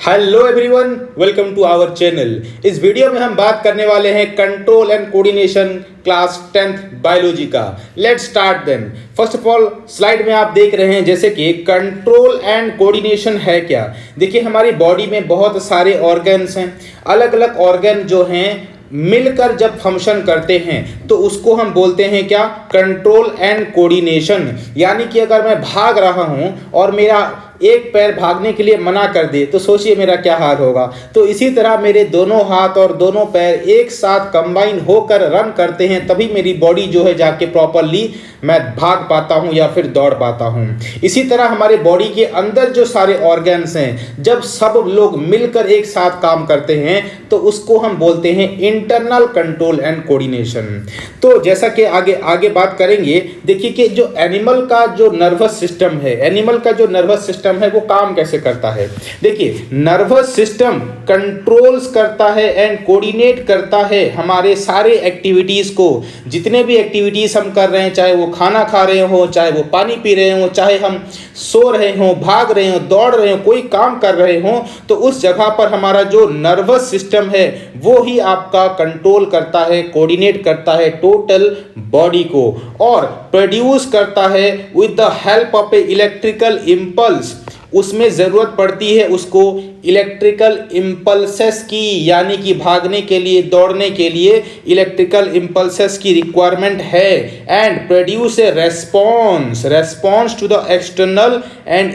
Hello everyone, welcome to our channel. इस video में हम बात करने वाले हैं control and coordination class 10th biology का। Let's start then. First of all slide में आप देख रहे हैं जैसे कि कंट्रोल एंड कोऑर्डिनेशन है क्या। देखिए हमारी बॉडी में बहुत सारे ऑर्गन्स हैं, अलग अलग ऑर्गन जो हैं मिलकर जब फंक्शन करते हैं तो उसको हम बोलते हैं क्या, कंट्रोल एंड कोऑर्डिनेशन। यानी कि अगर मैं भाग रहा हूं और मेरा एक पैर भागने के लिए मना कर दे तो सोचिए मेरा क्या हाल होगा। तो इसी तरह मेरे दोनों हाथ और दोनों पैर एक साथ कंबाइन होकर रन करते हैं, तभी मेरी बॉडी जो है जाके प्रॉपरली मैं भाग पाता हूं या फिर दौड़ पाता हूं। इसी तरह हमारे बॉडी के अंदर जो सारे ऑर्गन्स हैं, जब सब लोग मिलकर एक साथ काम करते हैं तो उसको हम बोलते हैं इंटरनल कंट्रोल एंड कोऑर्डिनेशन। तो जैसा कि आगे बात करेंगे, देखिए कि जो एनिमल का जो नर्वस सिस्टम है, एनिमल का जो नर्वस सिस्टम है वो काम कैसे करता है। देखिए नर्वस सिस्टम कंट्रोल्स करता है एंड कोऑर्डिनेट करता है हमारे सारे एक्टिविटीज को। जितने भी एक्टिविटीज हम कर रहे हैं, चाहे वो खाना खा रहे हो, चाहे वो पानी पी रहे हो, चाहे हम सो रहे हो, भाग रहे हो, दौड़ रहे हो, कोई काम कर रहे हो, तो उस जगह पर हमारा जो नर्वस सिस्टम है वो ही आपका कंट्रोल करता है, कोऑर्डिनेट करता है टोटल बॉडी को और प्रोड्यूस करता है with the help of A electrical impulse. उसमें ज़रूरत पड़ती है उसको इलेक्ट्रिकल इम्पल्सेस की, यानी कि भागने के लिए, दौड़ने के लिए इलेक्ट्रिकल इम्पल्सेस की रिक्वायरमेंट है। And produce a response to the external and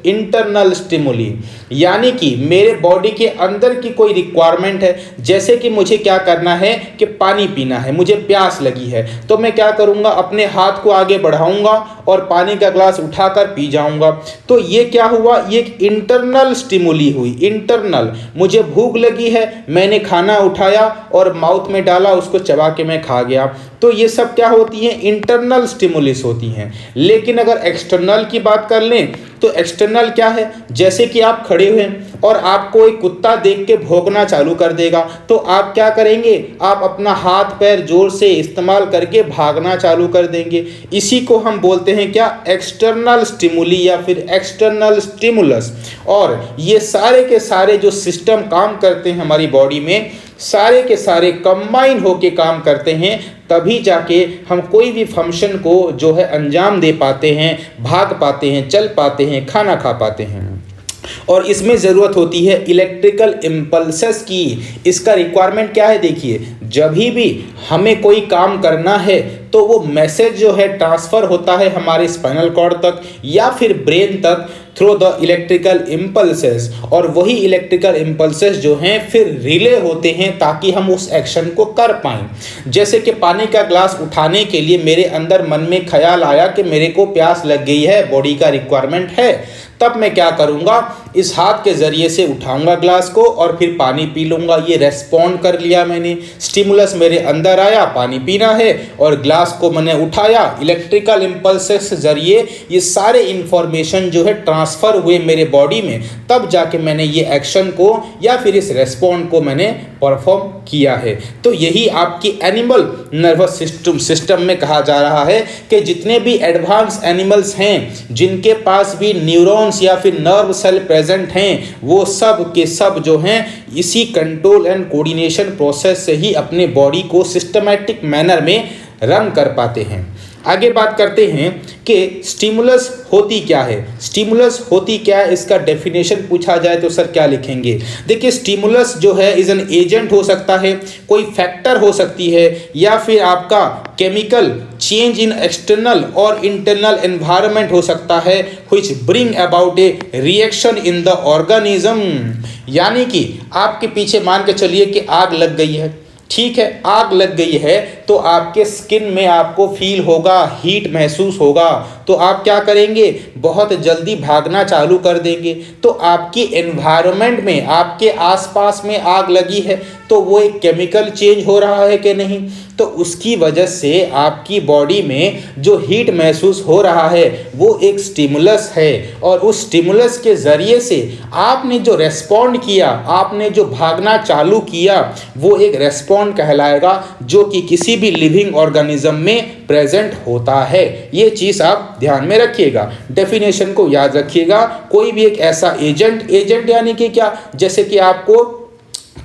internal stimuli. यानी कि मेरे बॉडी के अंदर की कोई रिक्वायरमेंट है, जैसे कि मुझे क्या करना है कि पानी पीना है, मुझे प्यास लगी है, तो मैं क्या करूँगा, अपने हाथ को आगे बढ़ाऊँगा और पानी का ग्लास उठाकर पी जाऊँगा। तो ये क्या हुआ, ये एक इंटरनल स्टिमुली हुई। इंटरनल, मुझे भूख लगी है, मैंने खाना उठाया और माउथ में डाला, उसको चबा के मैं खा गया। तो ये सब क्या होती हैं, इंटरनल स्टिमुलिस होती हैं। लेकिन अगर एक्सटर्नल की बात कर लें तो एक्सटर्नल क्या है, जैसे कि आप खड़े हुए हैं और आपको एक कुत्ता देख के भौंकना चालू कर देगा, तो आप क्या करेंगे, आप अपना हाथ पैर जोर से इस्तेमाल करके भागना चालू कर देंगे। इसी को हम बोलते हैं क्या, एक्सटर्नल स्टिमुली या फिर एक्सटर्नल स्टिमुलस। और ये सारे के सारे जो सिस्टम काम करते हैं हमारी बॉडी में, सारे के सारे कंबाइन होके काम करते हैं, तभी जाके हम कोई भी फंक्शन को जो है अंजाम दे पाते हैं, भाग पाते हैं, चल पाते हैं, खाना खा पाते हैं। और इसमें ज़रूरत होती है इलेक्ट्रिकल इम्पल्सेस की। इसका रिक्वायरमेंट क्या है, देखिए जब भी हमें कोई काम करना है तो वो मैसेज जो है ट्रांसफ़र होता है हमारे स्पाइनल कॉर्ड तक या फिर ब्रेन तक थ्रू द इलेक्ट्रिकल इम्पल्सेस। और वही इलेक्ट्रिकल इम्पल्सेस जो हैं फिर रिले होते हैं ताकि हम उस एक्शन को कर पाएँ। जैसे कि पानी का ग्लास उठाने के लिए मेरे अंदर मन में ख्याल आया कि मेरे को प्यास लग गई है, बॉडी का रिक्वायरमेंट है, तब मैं क्या करूँगा, इस हाथ के ज़रिए से उठाऊंगा ग्लास को और फिर पानी पी लूँगा। ये रेस्पॉन्ड कर लिया मैंने, स्टिमुलस मेरे अंदर आया, पानी पीना है और ग्लास को मैंने उठाया। इलेक्ट्रिकल इम्पल्सेस के ज़रिए ये सारे इंफॉर्मेशन जो है ट्रांसफ़र हुए मेरे बॉडी में, तब जाके मैंने ये एक्शन को या फिर इस रेस्पॉन्ड को मैंने परफॉर्म किया है। तो यही आपकी एनिमल नर्वस सिस्टम में कहा जा रहा है कि जितने भी एडवांस एनिमल्स हैं जिनके पास भी न्यूरॉन्स या फिर नर्व सेल प्रेजेंट हैं, वो सब के सब जो हैं इसी कंट्रोल एंड कोऑर्डिनेशन प्रोसेस से ही अपने बॉडी को सिस्टमैटिक मैनर में रन कर पाते हैं। आगे बात करते हैं कि स्टिमुलस होती क्या है। स्टिमुलस होती क्या है, इसका डेफिनेशन पूछा जाए तो सर क्या लिखेंगे। देखिए स्टिमुलस जो है इज एन एजेंट हो सकता है, कोई फैक्टर हो सकती है, या फिर आपका केमिकल चेंज इन एक्सटर्नल और इंटरनल एनवायरनमेंट हो सकता है which bring about A reaction in the organism. यानी कि आपके पीछे मान के चलिए कि आग लग गई है, ठीक है, आग लग गई है तो आपके स्किन में आपको फील होगा, हीट महसूस होगा, तो आप क्या करेंगे, बहुत जल्दी भागना चालू कर देंगे। तो आपकी एनवायरनमेंट में, आपके आसपास में आग लगी है तो वो एक केमिकल चेंज हो रहा है कि नहीं, तो उसकी वजह से आपकी बॉडी में जो हीट महसूस हो रहा है वो एक स्टिमुलस है। और उस स्टिमुलस के ज़रिए से आपने जो रेस्पॉन्ड किया, आपने जो भागना चालू किया, वो एक रेस्पॉन्ड कहलाएगा, जो कि किसी भी लिविंग ऑर्गेनिज्म में प्रेजेंट होता है। ये चीज़ आप ध्यान में रखिएगा, डेफिनेशन को याद रखिएगा। कोई भी एक ऐसा एजेंट यानी कि क्या, जैसे कि आपको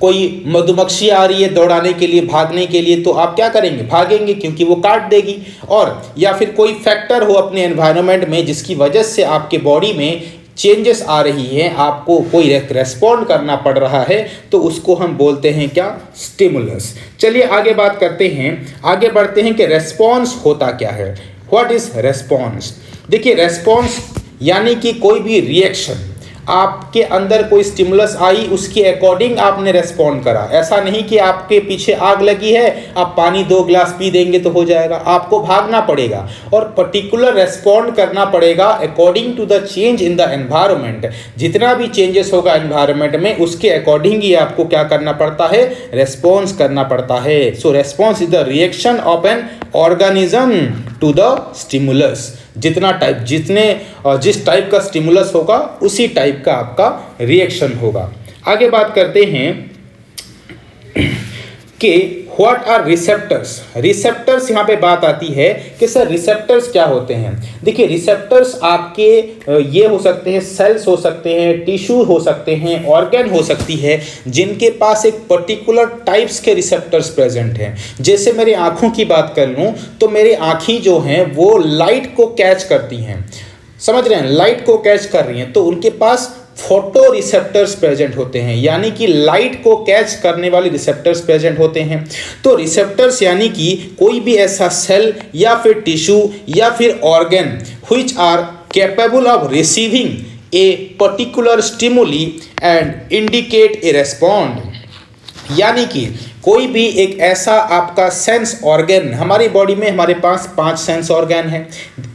कोई मधुमक्खी आ रही है दौड़ाने के लिए, भागने के लिए, तो आप क्या करेंगे, भागेंगे, क्योंकि वो काट देगी। और या फिर कोई फैक्टर हो अपने एनवायरनमेंट में जिसकी वजह से आपके बॉडी में चेंजेस आ रही हैं, आपको कोई रेस्पॉन्ड करना पड़ रहा है, तो उसको हम बोलते हैं क्या, स्टिमुलस। चलिए आगे बात करते हैं, आगे बढ़ते हैं कि रेस्पॉन्स होता क्या है। What is response? देखिए, रेस्पॉन्स यानी कि कोई भी रिएक्शन, आपके अंदर कोई स्टिमुलस आई, उसके अकॉर्डिंग आपने रेस्पॉन्ड करा। ऐसा नहीं कि आपके पीछे आग लगी है, आप पानी 2 गिलास पी देंगे तो हो जाएगा, आपको भागना पड़ेगा और पर्टिकुलर रेस्पॉन्ड करना पड़ेगा according to the change in the environment. जितना भी चेंजेस होगा एनवायरनमेंट में, उसके अकॉर्डिंग ही आपको क्या करना पड़ता है, रेस्पॉन्स करना पड़ता है। So response is the reaction of an organism to the stimulus. जिस टाइप का स्टिमुलस होगा उसी टाइप का आपका रिएक्शन होगा। आगे बात करते हैं कि व्हाट आर रिसेप्टर्स। रिसेप्टर्स यहाँ पे बात आती है कि सर रिसेप्टर्स क्या होते हैं। देखिए, रिसेप्टर्स आपके ये हो सकते हैं, सेल्स हो सकते हैं, टिश्यू हो सकते हैं, ऑर्गन हो सकती है, जिनके पास एक पर्टिकुलर टाइप्स के रिसेप्टर्स प्रेजेंट हैं। जैसे मेरी आँखों की बात कर लूँ तो मेरी आँखें जो हैं वो लाइट को कैच करती हैं, समझ रहे हैं, लाइट को कैच कर रही हैं, तो उनके पास फोटो रिसेप्टर्स प्रेजेंट होते हैं, यानी कि लाइट को कैच करने वाले रिसेप्टर्स प्रेजेंट होते हैं। तो रिसेप्टर्स यानी कि कोई भी ऐसा सेल या फिर टिश्यू या फिर organ which are capable of receiving a particular stimuli and indicate a respond. यानी कि कोई भी एक ऐसा आपका सेंस ऑर्गन, हमारी बॉडी में हमारे पास 5 सेंस ऑर्गन हैं।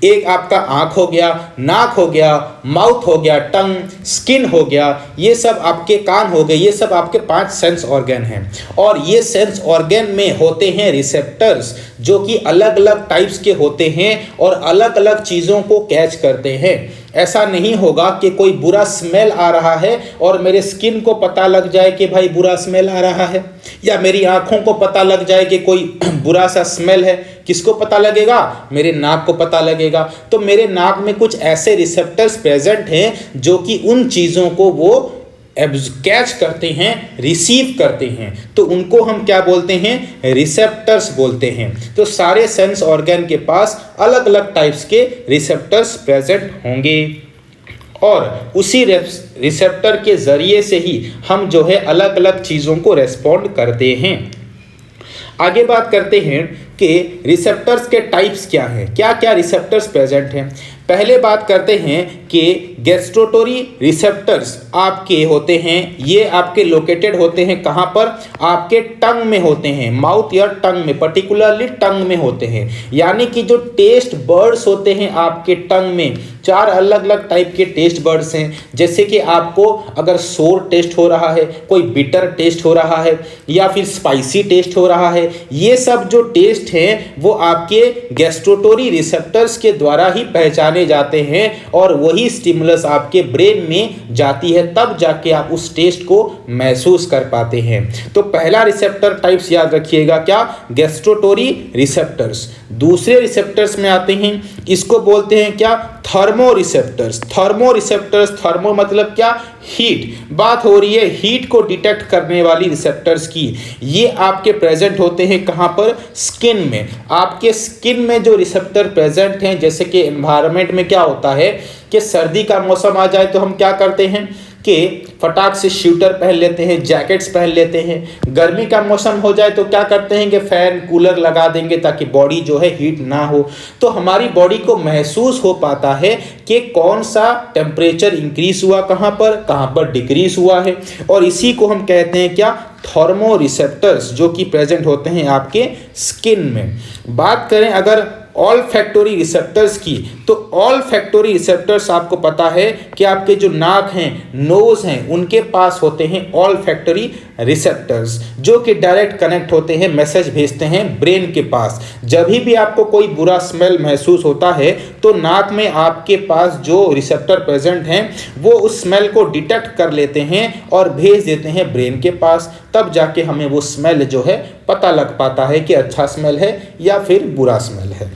एक आपका आँख हो गया, नाक हो गया, माउथ हो गया, टंग, स्किन हो गया, ये सब आपके कान हो गए, ये सब आपके 5 सेंस ऑर्गन हैं। और ये सेंस ऑर्गन में होते हैं रिसेप्टर्स, जो कि अलग अलग टाइप्स के होते हैं और अलग अलग चीज़ों को कैच करते हैं। ऐसा नहीं होगा कि कोई बुरा स्मेल आ रहा है और मेरे स्किन को पता लग जाए कि भाई बुरा स्मेल आ रहा है, या मेरी आँखों को पता लग जाए कि कोई बुरा सा स्मेल है। किसको पता लगेगा? मेरे नाक को पता लगेगा। तो मेरे नाक में कुछ ऐसे रिसेप्टर्स प्रेजेंट हैं जो कि उन चीज़ों को वो कैच करते हैं, रिसीव करते हैं, तो उनको हम क्या बोलते हैं? रिसेप्टर्स बोलते हैं। तो सारे सेंस ऑर्गन के पास अलग अलग टाइप्स के रिसेप्टर्स प्रेजेंट होंगे और उसी रिसेप्टर के ज़रिए से ही हम जो है अलग अलग चीज़ों को रेस्पॉन्ड करते हैं। आगे बात करते हैं कि रिसेप्टर्स के टाइप्स क्या हैं, क्या क्या रिसेप्टर्स प्रेजेंट हैं। पहले बात करते हैं कि गैस्ट्रोटोरी रिसेप्टर्स आपके होते हैं, ये आपके लोकेटेड होते हैं कहाँ पर? आपके टंग में होते हैं, माउथ या टंग में, पर्टिकुलरली टंग में होते हैं। यानी कि जो टेस्ट बर्ड्स होते हैं आपके टंग में, 4 अलग अलग टाइप के टेस्ट बर्ड्स हैं। जैसे कि आपको अगर सोर टेस्ट हो रहा है, कोई बिटर टेस्ट हो रहा है, या फिर स्पाइसी टेस्ट हो रहा है, ये सब जो टेस्ट हैं वो आपके गैस्ट्रोटोरी रिसेप्टर्स के द्वारा ही पहचाने जाते हैं और वही स्टिमुलस आपके ब्रेन में जाती है, तब जाके आप उस टेस्ट को महसूस कर पाते हैं। तो पहला रिसेप्टर टाइप्स याद रखिएगा, क्या? गैस्ट्रोटोरी रिसेप्टर्स। दूसरे रिसेप्टर्स में आते हैं, इसको बोलते हैं क्या? Thermo receptors. Thermo receptors, thermo मतलब क्या? हीट। बात हो रही है हीट को डिटेक्ट करने वाली रिसेप्टर्स की। ये आपके प्रेजेंट होते हैं कहाँ पर? स्किन में। आपके स्किन में जो रिसेप्टर प्रेजेंट हैं, जैसे कि एनवायरनमेंट में क्या होता है कि सर्दी का मौसम आ जाए तो हम क्या करते हैं कि फटाक से स्वेटर पहन लेते हैं, जैकेट्स पहन लेते हैं। गर्मी का मौसम हो जाए तो क्या करते हैं कि फ़ैन कूलर लगा देंगे ताकि बॉडी जो है हीट ना हो। तो हमारी बॉडी को महसूस हो पाता है कि कौन सा टेम्परेचर इंक्रीज हुआ, कहाँ पर डिक्रीज हुआ है, और इसी को हम कहते हैं क्या? थर्मो रिसेप्टर्स, जो कि प्रेजेंट होते हैं आपके स्किन में। बात करें अगर ऑल फैक्टोरी रिसेप्टर्स की, तो ऑल फैक्टोरी रिसेप्टर्स आपको पता है कि आपके जो नाक हैं, नोज हैं, उनके पास होते हैं ऑल फैक्टोरी रिसेप्टर्स, जो कि डायरेक्ट कनेक्ट होते हैं, मैसेज भेजते हैं ब्रेन के पास। जब भी आपको कोई बुरा स्मेल महसूस होता है तो नाक में आपके पास जो रिसेप्टर प्रेजेंट हैं वो उस स्मेल को डिटेक्ट कर लेते हैं और भेज देते हैं ब्रेन के पास। तब जाके हमें वो स्मेल जो है पता लग पाता है कि अच्छा स्मेल है या फिर बुरा स्मेल है।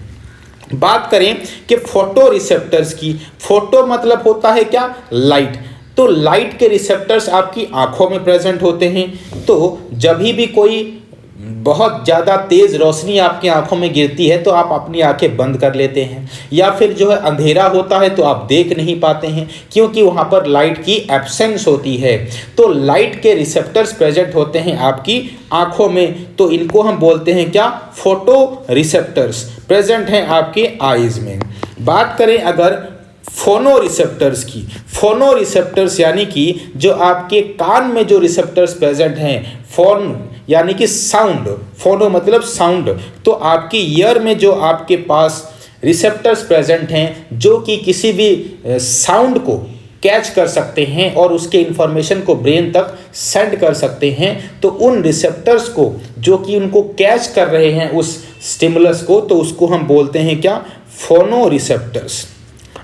बात करें कि फोटो रिसेप्टर्स की, फोटो मतलब होता है क्या, लाइट। तो लाइट के रिसेप्टर्स आपकी आंखों में प्रेजेंट होते हैं। तो जब भी कोई बहुत ज़्यादा तेज़ रोशनी आपकी आंखों में गिरती है तो आप अपनी आंखें बंद कर लेते हैं, या फिर जो है अंधेरा होता है तो आप देख नहीं पाते हैं क्योंकि वहाँ पर लाइट की एब्सेंस होती है। तो लाइट के रिसेप्टर्स प्रेजेंट होते हैं आपकी आंखों में, तो इनको हम बोलते हैं क्या, फोटो रिसेप्टर्स प्रेजेंट हैं आपके आईज में। बात करें अगर फोनो रिसेप्टर्स की, फोनो रिसेप्टर्स यानी कि जो आपके कान में जो रिसेप्टर्स प्रेजेंट हैं, फोन यानी कि साउंड, फोनो मतलब साउंड, तो आपकी ईयर में जो आपके पास रिसेप्टर्स प्रेजेंट हैं जो कि किसी भी साउंड को कैच कर सकते हैं और उसके इंफॉर्मेशन को ब्रेन तक सेंड कर सकते हैं, तो उन रिसेप्टर्स को जो कि उनको कैच कर रहे हैं उस स्टिमुलस को, तो उसको हम बोलते हैं क्या, फोनो रिसेप्टर्स,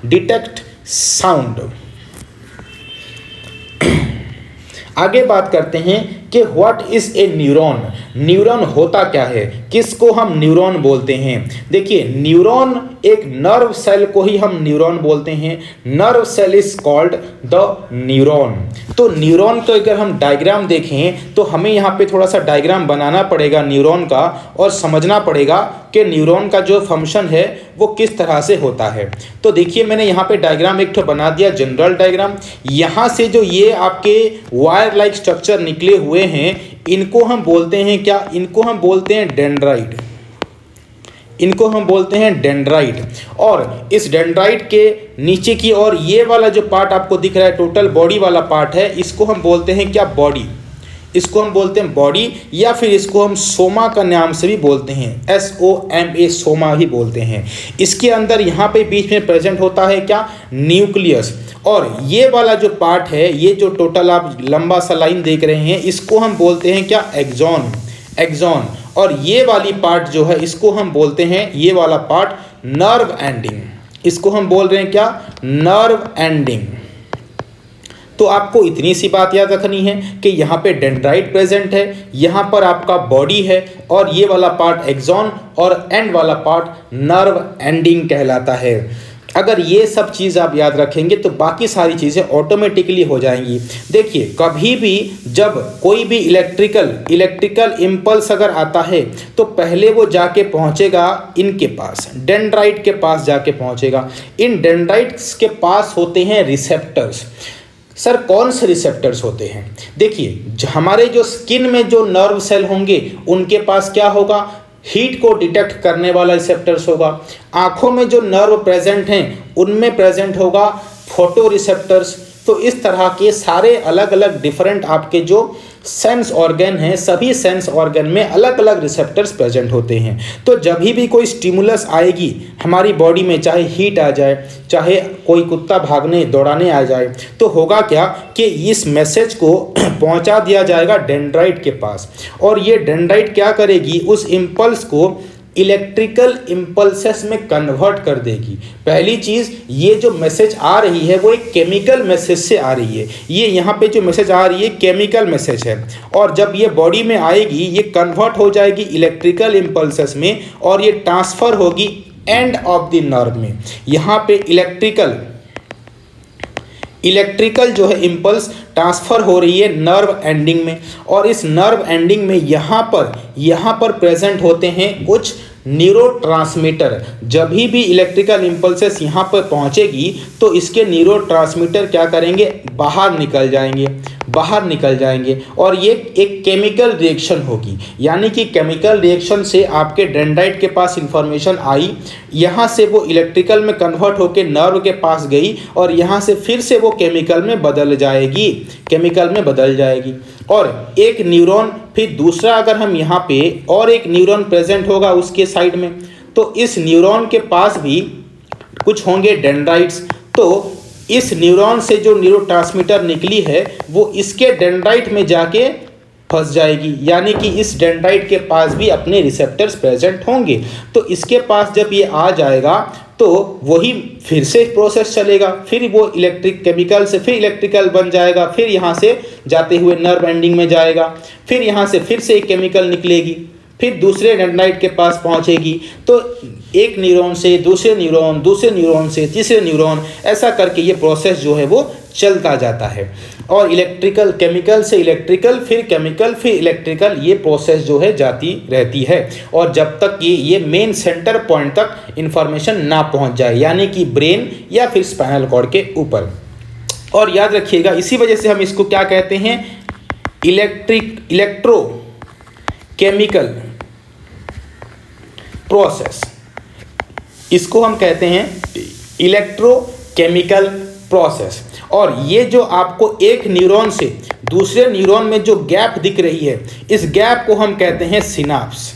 डिटेक्ट साउंड। आगे बात करते हैं कि what is a neuron, neuron होता क्या है, किसको हम न्यूरॉन बोलते हैं। देखिए न्यूरॉन एक नर्व सेल को ही हम न्यूरॉन बोलते हैं, nerve cell is called the neuron. तो न्यूरॉन का अगर हम डायग्राम देखें तो हमें यहाँ पे थोड़ा सा डायग्राम बनाना पड़ेगा न्यूरॉन का, और समझना पड़ेगा कि न्यूरॉन का जो फंक्शन है वो किस तरह से होता है। तो देखिए मैंने यहाँ पे डायग्राम एक तो बना दिया, जनरल डायग्राम। यहाँ से जो ये आपके वायर लाइक स्ट्रक्चर निकले हुए हैं इनको हम बोलते हैं क्या, इनको हम बोलते हैं डेंड्राइट, इनको हम बोलते हैं डेंड्राइट। और इस डेंड्राइट के नीचे की और ये वाला जो पार्ट आपको दिख रहा है टोटल बॉडी वाला पार्ट है, इसको हम बोलते हैं क्या, बॉडी, इसको हम बोलते हैं बॉडी, या फिर इसको हम सोमा का नाम से भी बोलते हैं, SOMA, सोमा ही बोलते हैं। इसके अंदर यहाँ पे बीच में प्रेजेंट होता है क्या, न्यूक्लियस। और ये वाला जो पार्ट है, ये जो टोटल आप लंबा सा लाइन देख रहे हैं, इसको हम बोलते हैं क्या, एक्सॉन, एक्सॉन। और ये वाली पार्ट जो है इसको हम बोलते हैं, ये वाला पार्ट नर्व एंडिंग, इसको हम बोल रहे हैं क्या, नर्व एंडिंग। तो आपको इतनी सी बात याद रखनी है कि यहाँ पे डेंड्राइट प्रेजेंट है, यहाँ पर आपका बॉडी है, और ये वाला पार्ट एक्सॉन और एंड वाला पार्ट नर्व एंडिंग कहलाता है। अगर ये सब चीज़ आप याद रखेंगे तो बाकी सारी चीज़ें ऑटोमेटिकली हो जाएंगी। देखिए कभी भी जब कोई भी इलेक्ट्रिकल इम्पल्स अगर आता है तो पहले वो जाके पहुंचेगा इनके पास, डेंड्राइट के पास जाके पहुंचेगा। इन डेंड्राइट्स के पास होते हैं रिसेप्टर्स। सर कौन से रिसेप्टर्स होते हैं, देखिए हमारे जो स्किन में जो नर्व सेल होंगे उनके पास क्या होगा, हीट को डिटेक्ट करने वाला रिसेप्टर्स होगा। आँखों में जो नर्व प्रेजेंट हैं उनमें प्रेजेंट होगा फोटो रिसेप्टर्स। तो इस तरह के सारे अलग अलग डिफरेंट आपके जो सेंस ऑर्गन हैं, सभी सेंस ऑर्गन में अलग अलग रिसेप्टर्स प्रेजेंट होते हैं। तो जब भी कोई स्टिमुलस आएगी हमारी बॉडी में, चाहे हीट आ जाए, चाहे कोई कुत्ता भागने दौड़ाने आ जाए, तो होगा क्या कि इस मैसेज को पहुंचा दिया जाएगा डेंड्राइट के पास, और ये डेंड्राइट क्या करेगी, उस इम्पल्स को इलेक्ट्रिकल इम्पल्सेस में कन्वर्ट कर देगी। पहली चीज़, ये जो मैसेज आ रही है वो एक केमिकल मैसेज से आ रही है, ये यहाँ पे जो मैसेज आ रही है केमिकल मैसेज है, और जब ये बॉडी में आएगी ये कन्वर्ट हो जाएगी इलेक्ट्रिकल इम्पल्सेस में, और ये ट्रांसफ़र होगी एंड ऑफ द नर्व में। यहाँ पे इलेक्ट्रिकल जो है इम्पल्स ट्रांसफ़र हो रही है नर्व एंडिंग में, और इस नर्व एंडिंग में यहाँ पर प्रेजेंट होते हैं कुछ न्यूरोट्रांसमीटर। जब भी इलेक्ट्रिकल इम्पल्सेस यहाँ पर पहुँचेगी तो इसके न्यूरोट्रांसमीटर क्या करेंगे, बाहर निकल जाएंगे, और ये एक केमिकल रिएक्शन होगी। यानी कि केमिकल रिएक्शन से आपके डेंड्राइट के पास इंफॉर्मेशन आई, यहाँ से वो इलेक्ट्रिकल में कन्वर्ट होकर नर्व के पास गई, और यहाँ से फिर से वो केमिकल में बदल जाएगी। और एक न्यूरॉन, फिर दूसरा अगर हम यहाँ पे और एक न्यूरॉन प्रेजेंट होगा उसके साइड में, तो इस न्यूरॉन के पास भी कुछ होंगे डेंड्राइट्स। तो इस न्यूरॉन से जो न्यूरोट्रांसमीटर निकली है वो इसके डेंड्राइट में जाके फंस जाएगी, यानी कि इस डेंड्राइट के पास भी अपने रिसेप्टर्स प्रेजेंट होंगे। तो इसके पास जब ये आ जाएगा तो तो वही फिर से प्रोसेस चलेगा, फिर वो इलेक्ट्रिक केमिकल से फिर इलेक्ट्रिकल बन जाएगा, फिर यहाँ से जाते हुए नर्व एंडिंग में जाएगा, फिर यहाँ से फिर से एक केमिकल निकलेगी, फिर दूसरे डेंड्राइट के पास पहुँचेगी। तो एक न्यूरॉन से दूसरे न्यूरॉन से तीसरे न्यूरॉन, ऐसा करके ये प्रोसेस जो है वो चलता जाता है। और इलेक्ट्रिकल केमिकल से इलेक्ट्रिकल, फिर केमिकल, फिर इलेक्ट्रिकल, ये प्रोसेस जो है जाती रहती है। और जब तक ये मेन सेंटर पॉइंट तक इंफॉर्मेशन ना पहुंच जाए, यानी कि ब्रेन या फिर स्पाइनल कॉर्ड के ऊपर। और याद रखिएगा, इसी वजह से हम इसको क्या कहते हैं, इलेक्ट्रो केमिकल प्रोसेस, इसको हम कहते हैं इलेक्ट्रोकेमिकल प्रोसेस। और ये जो आपको एक न्यूरॉन से दूसरे न्यूरॉन में जो गैप दिख रही है, इस गैप को हम कहते हैं सिनाप्स।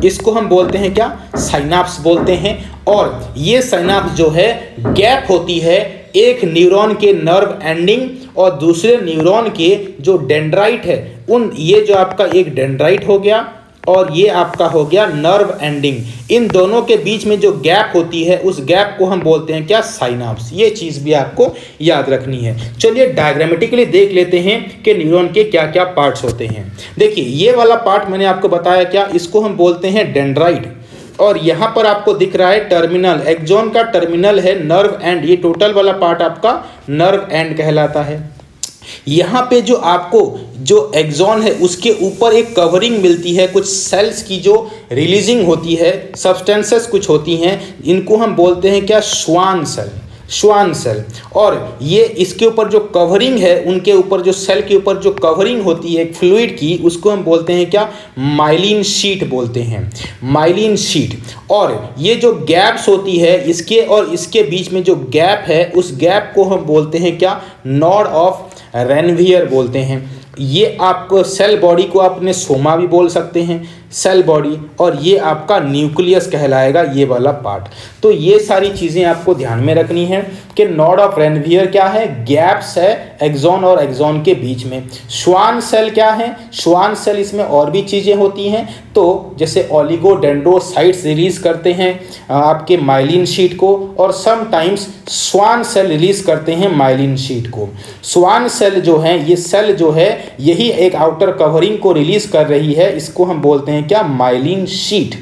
इसको हम बोलते हैं क्या, साइनाप्स बोलते हैं। और ये साइनाप्स जो है गैप होती है एक न्यूरॉन के नर्व एंडिंग और दूसरे न्यूरॉन के जो डेंड्राइट है, ये जो आपका एक डेंड्राइट हो गया और ये आपका हो गया नर्व एंडिंग। इन दोनों के बीच में जो गैप होती है, उस गैप को हम बोलते हैं क्या, साइनाप्स। ये चीज़ भी आपको याद रखनी है। चलिए डायग्रामेटिकली देख लेते हैं कि न्यूरॉन के क्या क्या पार्ट्स होते हैं। देखिए ये वाला पार्ट मैंने आपको बताया क्या, इसको हम बोलते हैं डेंड्राइट। और यहाँ पर आपको दिख रहा है टर्मिनल, एक्सॉन का टर्मिनल है नर्व एंड, ये टोटल वाला पार्ट आपका नर्व एंड कहलाता है। यहाँ पे जो आपको जो एक्सॉन है उसके ऊपर एक कवरिंग मिलती है, कुछ सेल्स की जो रिलीजिंग होती है, सब्सटेंसेस कुछ होती हैं, इनको हम बोलते हैं क्या, श्वान सेल। और ये इसके ऊपर जो कवरिंग है, उनके ऊपर जो सेल के ऊपर जो कवरिंग होती है एक फ्लूइड की, उसको हम बोलते हैं क्या, माइलिन शीट बोलते हैं, माइलिन शीट। और ये जो गैप्स होती है इसके और इसके बीच में जो गैप है, उस गैप को हम बोलते हैं क्या, नॉड ऑफ रेनवियर बोलते हैं। ये आपको सेल बॉडी को आपने सोमा भी बोल सकते हैं, सेल बॉडी। और ये आपका न्यूक्लियस कहलाएगा, ये वाला पार्ट। तो ये सारी चीज़ें आपको ध्यान में रखनी है कि नॉड ऑफ रेनवियर क्या है, गैप्स है एक्सॉन और एक्सॉन के बीच में। श्वान सेल क्या है, श्वान सेल, इसमें और भी चीज़ें होती हैं। तो जैसे ओलिगोडेंड्रोसाइट्स रिलीज करते हैं आपके माइलिन शीट को, और समटाइम्स श्वान सेल रिलीज करते हैं माइलिन शीट को। श्वान सेल जो है, ये सेल जो है यही एक आउटर कवरिंग को रिलीज कर रही है, इसको हम बोलते हैं क्या, माइलिन शीट।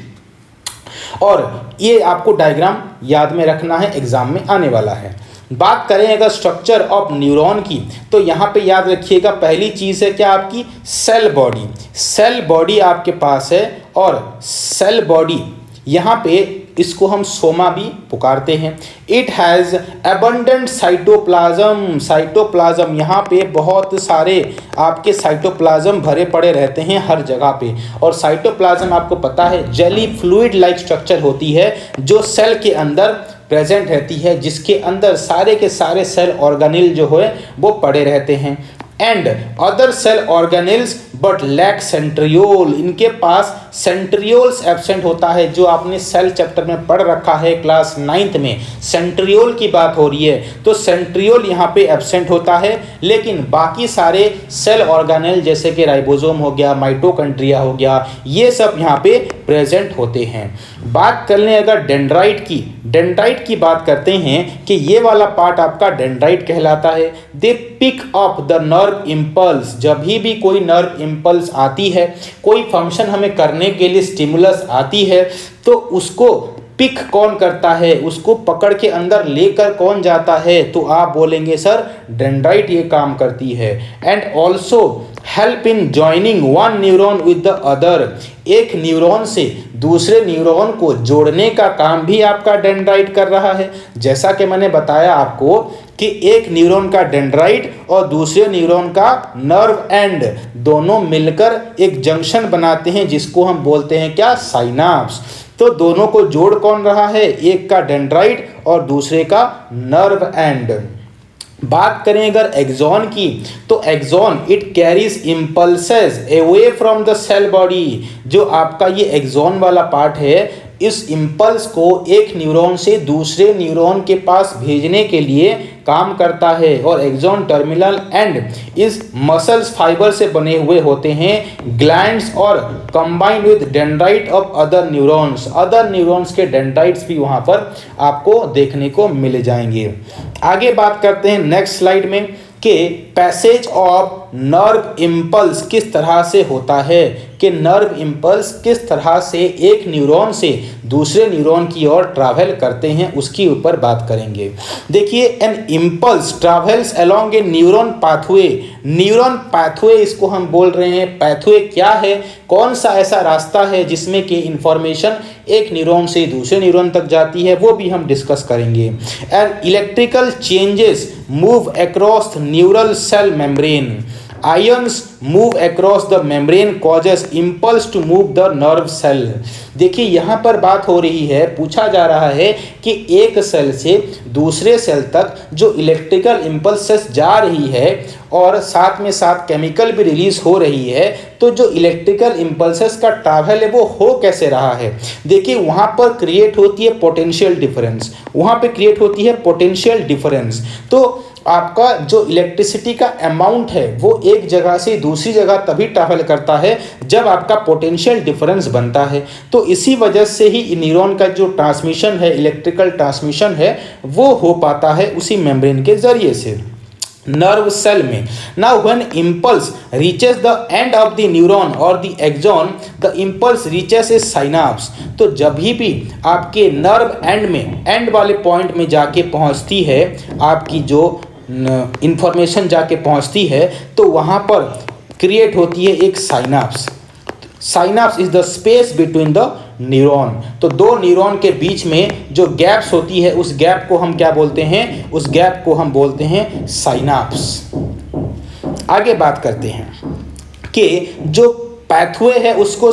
और ये आपको डायग्राम याद में रखना है, एग्जाम में आने वाला है। बात करें अगर स्ट्रक्चर ऑफ न्यूरॉन की, तो यहाँ पे याद रखिएगा पहली चीज़ है क्या, आपकी सेल बॉडी। सेल बॉडी आपके पास है, और सेल बॉडी यहाँ पे इसको हम सोमा भी पुकारते हैं। इट हैज़ एबंडेंट साइटोप्लाज्म, यहाँ पे बहुत सारे आपके साइटोप्लाज्म भरे पड़े रहते हैं हर जगह पे। और साइटोप्लाज्म आपको पता है जेली फ्लूइड लाइक स्ट्रक्चर होती है जो सेल के अंदर प्रेजेंट रहती है, जिसके अंदर सारे के सारे सेल ऑर्गेनेल जो है वो पड़े रहते हैं। And other cell organelles but lack centriole, इनके पास सेंट्रियोल्स एब्सेंट होता है, जो आपने सेल चैप्टर में पढ़ रखा है क्लास 9th में, सेंट्रियोल की बात हो रही है। तो सेंट्रियोल यहाँ पे एब्सेंट होता है, लेकिन बाकी सारे सेल ऑर्गेनेल जैसे कि राइबोसोम हो गया, माइटोकॉन्ड्रिया हो गया, ये सब यहाँ पे प्रेजेंट होते हैं। बात कर लें अगर डेंड्राइट की बात करते हैं कि ये वाला पार्ट आपका डेंड्राइट कहलाता है। They pick up the nerve impulse, जब भी कोई नर्व इम्पल्स आती है, कोई फंक्शन हमें करने के लिए स्टिमुलस आती है, तो उसको पिक कौन करता है, उसको पकड़ के अंदर लेकर कौन जाता है, तो आप बोलेंगे सर डेंड्राइट ये काम करती है। And also help in joining one neuron with the other, एक न्यूरॉन से दूसरे न्यूरॉन को जोड़ने का काम भी आपका डेंड्राइट कर रहा है। जैसा कि मैंने बताया आपको कि एक न्यूरॉन का डेंड्राइट और दूसरे न्यूरॉन का नर्व एंड, दोनों मिलकर एक जंक्शन बनाते हैं जिसको हम बोलते हैं क्या, साइनाप्स। तो दोनों को जोड़ कौन रहा है, एक का डेंड्राइट और दूसरे का नर्व एंड। बात करें अगर एक्सॉन की, तो axon it carries impulses away from the cell body, जो आपका ये एक्सॉन वाला पार्ट है इस इम्पल्स को एक न्यूरॉन से दूसरे न्यूरॉन के पास भेजने के लिए काम करता है। और एक्सॉन टर्मिनल एंड इस मसल्स फाइबर से बने हुए होते हैं ग्लैंड्स और combined with dendrite of other neurons के डेंड्राइट्स भी वहाँ पर आपको देखने को मिल जाएंगे। आगे बात करते हैं नेक्स्ट स्लाइड में कि पैसेज ऑफ नर्व इम्पल्स किस तरह से होता है, कि नर्व इम्पल्स किस तरह से एक न्यूरॉन से दूसरे न्यूरॉन की ओर ट्रैवल करते हैं, उसके ऊपर बात करेंगे। देखिए, an impulse travels along A neuron pathway इसको हम बोल रहे हैं। पाथवे क्या है, कौन सा ऐसा रास्ता है जिसमें कि इंफॉर्मेशन एक न्यूरॉन से दूसरे न्यूरॉन तक जाती है, वो भी हम डिस्कस करेंगे। And electrical changes move across neural cell membrane. Ions move across the membrane causes impulse to move the nerve cell। देखिए, यहाँ पर बात हो रही है, पूछा जा रहा है कि एक सेल से दूसरे सेल तक जो इलेक्ट्रिकल इम्पल्सेस जा रही है और साथ में साथ केमिकल भी रिलीज हो रही है, तो जो इलेक्ट्रिकल इम्पल्सेस का ट्रैवल है वो हो कैसे रहा है। देखिए, वहाँ पर क्रिएट होती है पोटेंशियल डिफरेंस, तो आपका जो इलेक्ट्रिसिटी का अमाउंट है वो एक जगह से दूसरी जगह तभी ट्रैवल करता है जब आपका पोटेंशियल डिफरेंस बनता है। तो इसी वजह से ही न्यूरॉन का जो ट्रांसमिशन है, इलेक्ट्रिकल ट्रांसमिशन है, वो हो पाता है उसी मेम्ब्रेन के जरिए से नर्व सेल में। Now when impulse reaches the end of the neuron और the axon, the impulse reaches a synapse. तो जब भी आपके नर्व एंड वाले पॉइंट में जाके पहुंचती है, आपकी जो इंफॉर्मेशन जाके पहुंचती है, तो वहां पर क्रिएट होती है एक synapse is the space between the neuron. तो दो न्यूरॉन के बीच में जो गैप्स होती है, उस गैप को हम क्या बोलते हैं, उस गैप को हम बोलते हैं साइनाप्स। आगे बात करते हैं कि जो पाथवे है उसको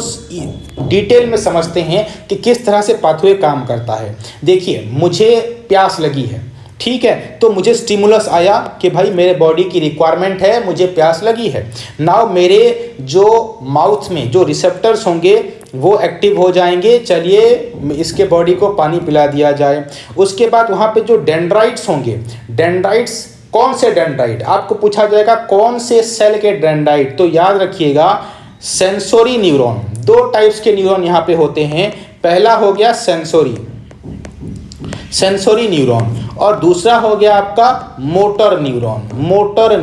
डिटेल में समझते हैं कि किस तरह से पाथवे काम करता है। देखिए, मुझे प्यास लगी है, ठीक है, तो मुझे स्टिमुलस आया कि भाई मेरे बॉडी की रिक्वायरमेंट है, मुझे प्यास लगी है। नाउ मेरे जो माउथ में जो रिसेप्टर्स होंगे वो एक्टिव हो जाएंगे, चलिए इसके बॉडी को पानी पिला दिया जाए। उसके बाद वहाँ पे जो डेंड्राइट्स होंगे, डेंड्राइट्स कौन से डेंड्राइट, आपको पूछा जाएगा कौन से सेल के डेंड्राइट, तो याद रखिएगा सेंसोरी न्यूरॉन। दो टाइप्स के न्यूरॉन यहाँ पे होते हैं, पहला हो गया सेंसोरी न्यूरॉन और दूसरा हो गया आपका मोटर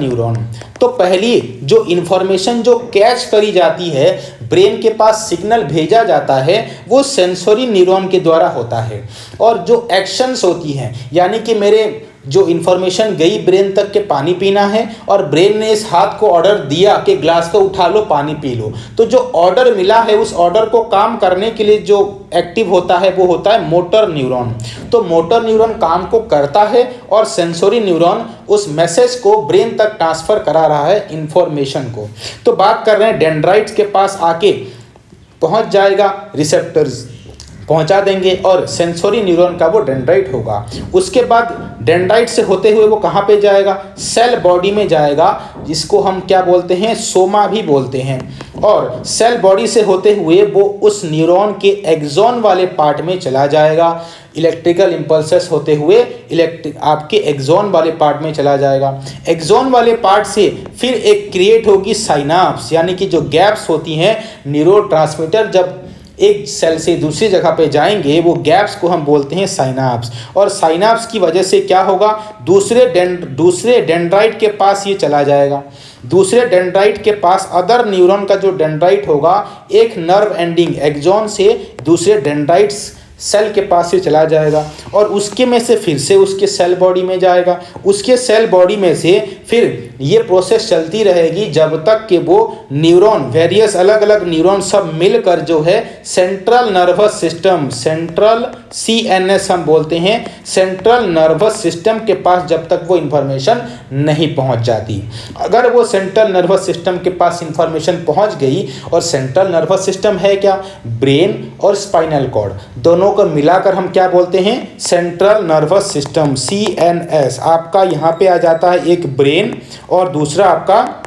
न्यूरॉन। तो पहली जो इन्फॉर्मेशन जो कैच करी जाती है, ब्रेन के पास सिग्नल भेजा जाता है, वो सेंसोरी न्यूरॉन के द्वारा होता है। और जो एक्शंस होती हैं, यानी कि मेरे जो इन्फॉर्मेशन गई ब्रेन तक के पानी पीना है और ब्रेन ने इस हाथ को ऑर्डर दिया कि ग्लास को उठा लो, पानी पी लो, तो जो ऑर्डर मिला है उस ऑर्डर को काम करने के लिए जो एक्टिव होता है वो होता है मोटर न्यूरॉन। तो मोटर न्यूरॉन काम को करता है और सेंसोरी न्यूरॉन उस मैसेज को ब्रेन तक ट्रांसफर करा रहा है इन्फॉर्मेशन को। तो बात कर रहे हैं डेंड्राइट्स के पास आके पहुंच जाएगा, रिसेप्टर्स पहुंचा देंगे और सेंसोरी न्यूरॉन का वो डेंड्राइट होगा। उसके बाद डेंड्राइट से होते हुए वो कहाँ पे जाएगा, सेल बॉडी में जाएगा, जिसको हम क्या बोलते हैं, सोमा भी बोलते हैं। और सेल बॉडी से होते हुए वो उस न्यूरॉन के एक्सॉन वाले पार्ट में चला जाएगा, इलेक्ट्रिकल इम्पल्सेस होते हुए आपके एक्सॉन वाले पार्ट में चला जाएगा। एक्सॉन वाले पार्ट से फिर एक क्रिएट होगी साइनाप्स, यानी कि जो गैप्स होती हैं न्यूरोट्रांसमीटर जब एक सेल से दूसरी जगह पे जाएंगे, वो गैप्स को हम बोलते हैं साइनाप्स। और साइनाप्स की वजह से क्या होगा, दूसरे डेंड्राइट के पास ये चला जाएगा। दूसरे डेंड्राइट के पास अदर न्यूरॉन का जो डेंड्राइट होगा, एक नर्व एंडिंग एक्सॉन से दूसरे डेंड्राइट्स सेल के पास से चला जाएगा और उसके में से फिर से उसके सेल बॉडी में जाएगा। उसके सेल बॉडी में से फिर ये प्रोसेस चलती रहेगी जब तक कि वो न्यूरॉन, वेरियस अलग अलग न्यूरॉन सब मिलकर जो है central nervous system, central CNS हम बोलते हैं, सेंट्रल नर्वस सिस्टम के पास जब तक वो इंफॉर्मेशन नहीं पहुंच जाती। अगर वो सेंट्रल नर्वस सिस्टम के पास इंफॉर्मेशन पहुंच गई, और सेंट्रल नर्वस सिस्टम है क्या, ब्रेन और स्पाइनल कॉर्ड, दोनों को मिलाकर हम क्या बोलते हैं, सेंट्रल नर्वस सिस्टम CNS। आपका यहाँ पे आ जाता है एक ब्रेन और दूसरा आपका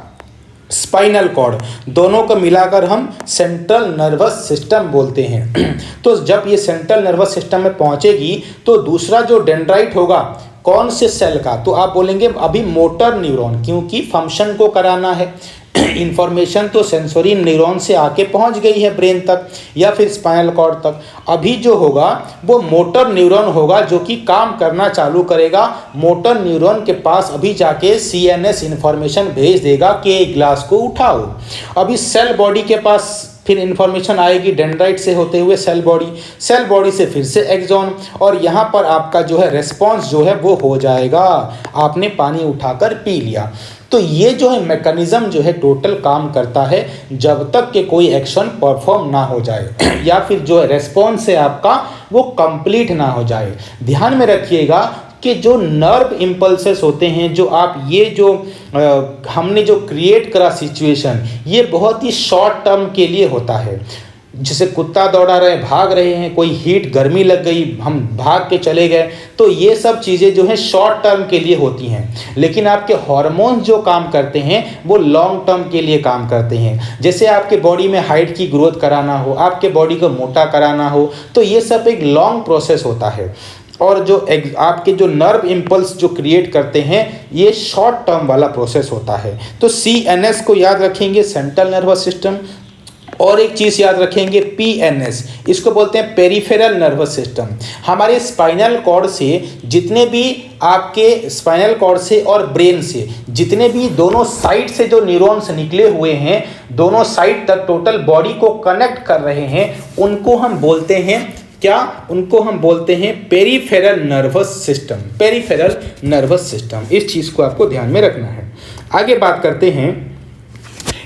स्पाइनल कॉर्ड, दोनों को मिलाकर हम सेंट्रल नर्वस सिस्टम बोलते हैं। तो जब ये सेंट्रल नर्वस सिस्टम में पहुंचेगी तो दूसरा जो डेंड्राइट होगा कौन से सेल का, तो आप बोलेंगे अभी मोटर न्यूरॉन, क्योंकि फंक्शन को कराना है। इंफॉर्मेशन तो सेंसोरी न्यूरॉन से आके पहुंच गई है ब्रेन तक या फिर स्पाइनल कॉर्ड तक। अभी जो होगा वो मोटर न्यूरॉन होगा जो कि काम करना चालू करेगा। मोटर न्यूरॉन के पास अभी जाके सीएनएस इंफॉर्मेशन भेज देगा कि एक ग्लास को उठाओ। अभी सेल बॉडी के पास फिर इंफॉर्मेशन आएगी डेंड्राइट से होते हुए सेल बॉडी से फिर से एक्सॉन, और यहाँ पर आपका जो है रेस्पॉन्स जो है वो हो जाएगा, आपने पानी उठाकर पी लिया। तो ये जो है मैकेनिज्म जो है टोटल काम करता है जब तक कि कोई एक्शन परफॉर्म ना हो जाए या फिर जो है रेस्पॉन्स है आपका वो कंप्लीट ना हो जाए। ध्यान में रखिएगा कि जो नर्व इम्पल्सेस होते हैं, जो आप ये जो हमने जो क्रिएट करा सिचुएशन, ये बहुत ही शॉर्ट टर्म के लिए होता है। जैसे कुत्ता दौड़ा रहे, भाग रहे हैं, कोई हीट गर्मी लग गई, हम भाग के चले गए, तो ये सब चीज़ें जो हैं शॉर्ट टर्म के लिए होती हैं। लेकिन आपके हार्मोन्स जो काम करते हैं वो लॉन्ग टर्म के लिए काम करते हैं। जैसे आपके बॉडी में हाइट की ग्रोथ कराना हो, आपके बॉडी को मोटा कराना हो, तो ये सब एक लॉन्ग प्रोसेस होता है। और जो आपके जो नर्व इम्पल्स जो क्रिएट करते हैं ये शॉर्ट टर्म वाला प्रोसेस होता है। तो सीएनएस को याद रखेंगे, सेंट्रल नर्वस सिस्टम। और एक चीज़ याद रखेंगे पीएनएस, इसको बोलते हैं पेरिफेरल नर्वस सिस्टम। हमारे स्पाइनल कॉर्ड से जितने भी आपके स्पाइनल कॉर्ड से और ब्रेन से जितने भी दोनों साइड से जो न्यूरॉन्स निकले हुए हैं, दोनों साइड तक टोटल बॉडी को कनेक्ट कर रहे हैं, उनको हम बोलते हैं क्या, उनको हम बोलते हैं peripheral nervous system. Peripheral nervous system, इस चीज़ को आपको ध्यान में रखना है। आगे बात करते हैं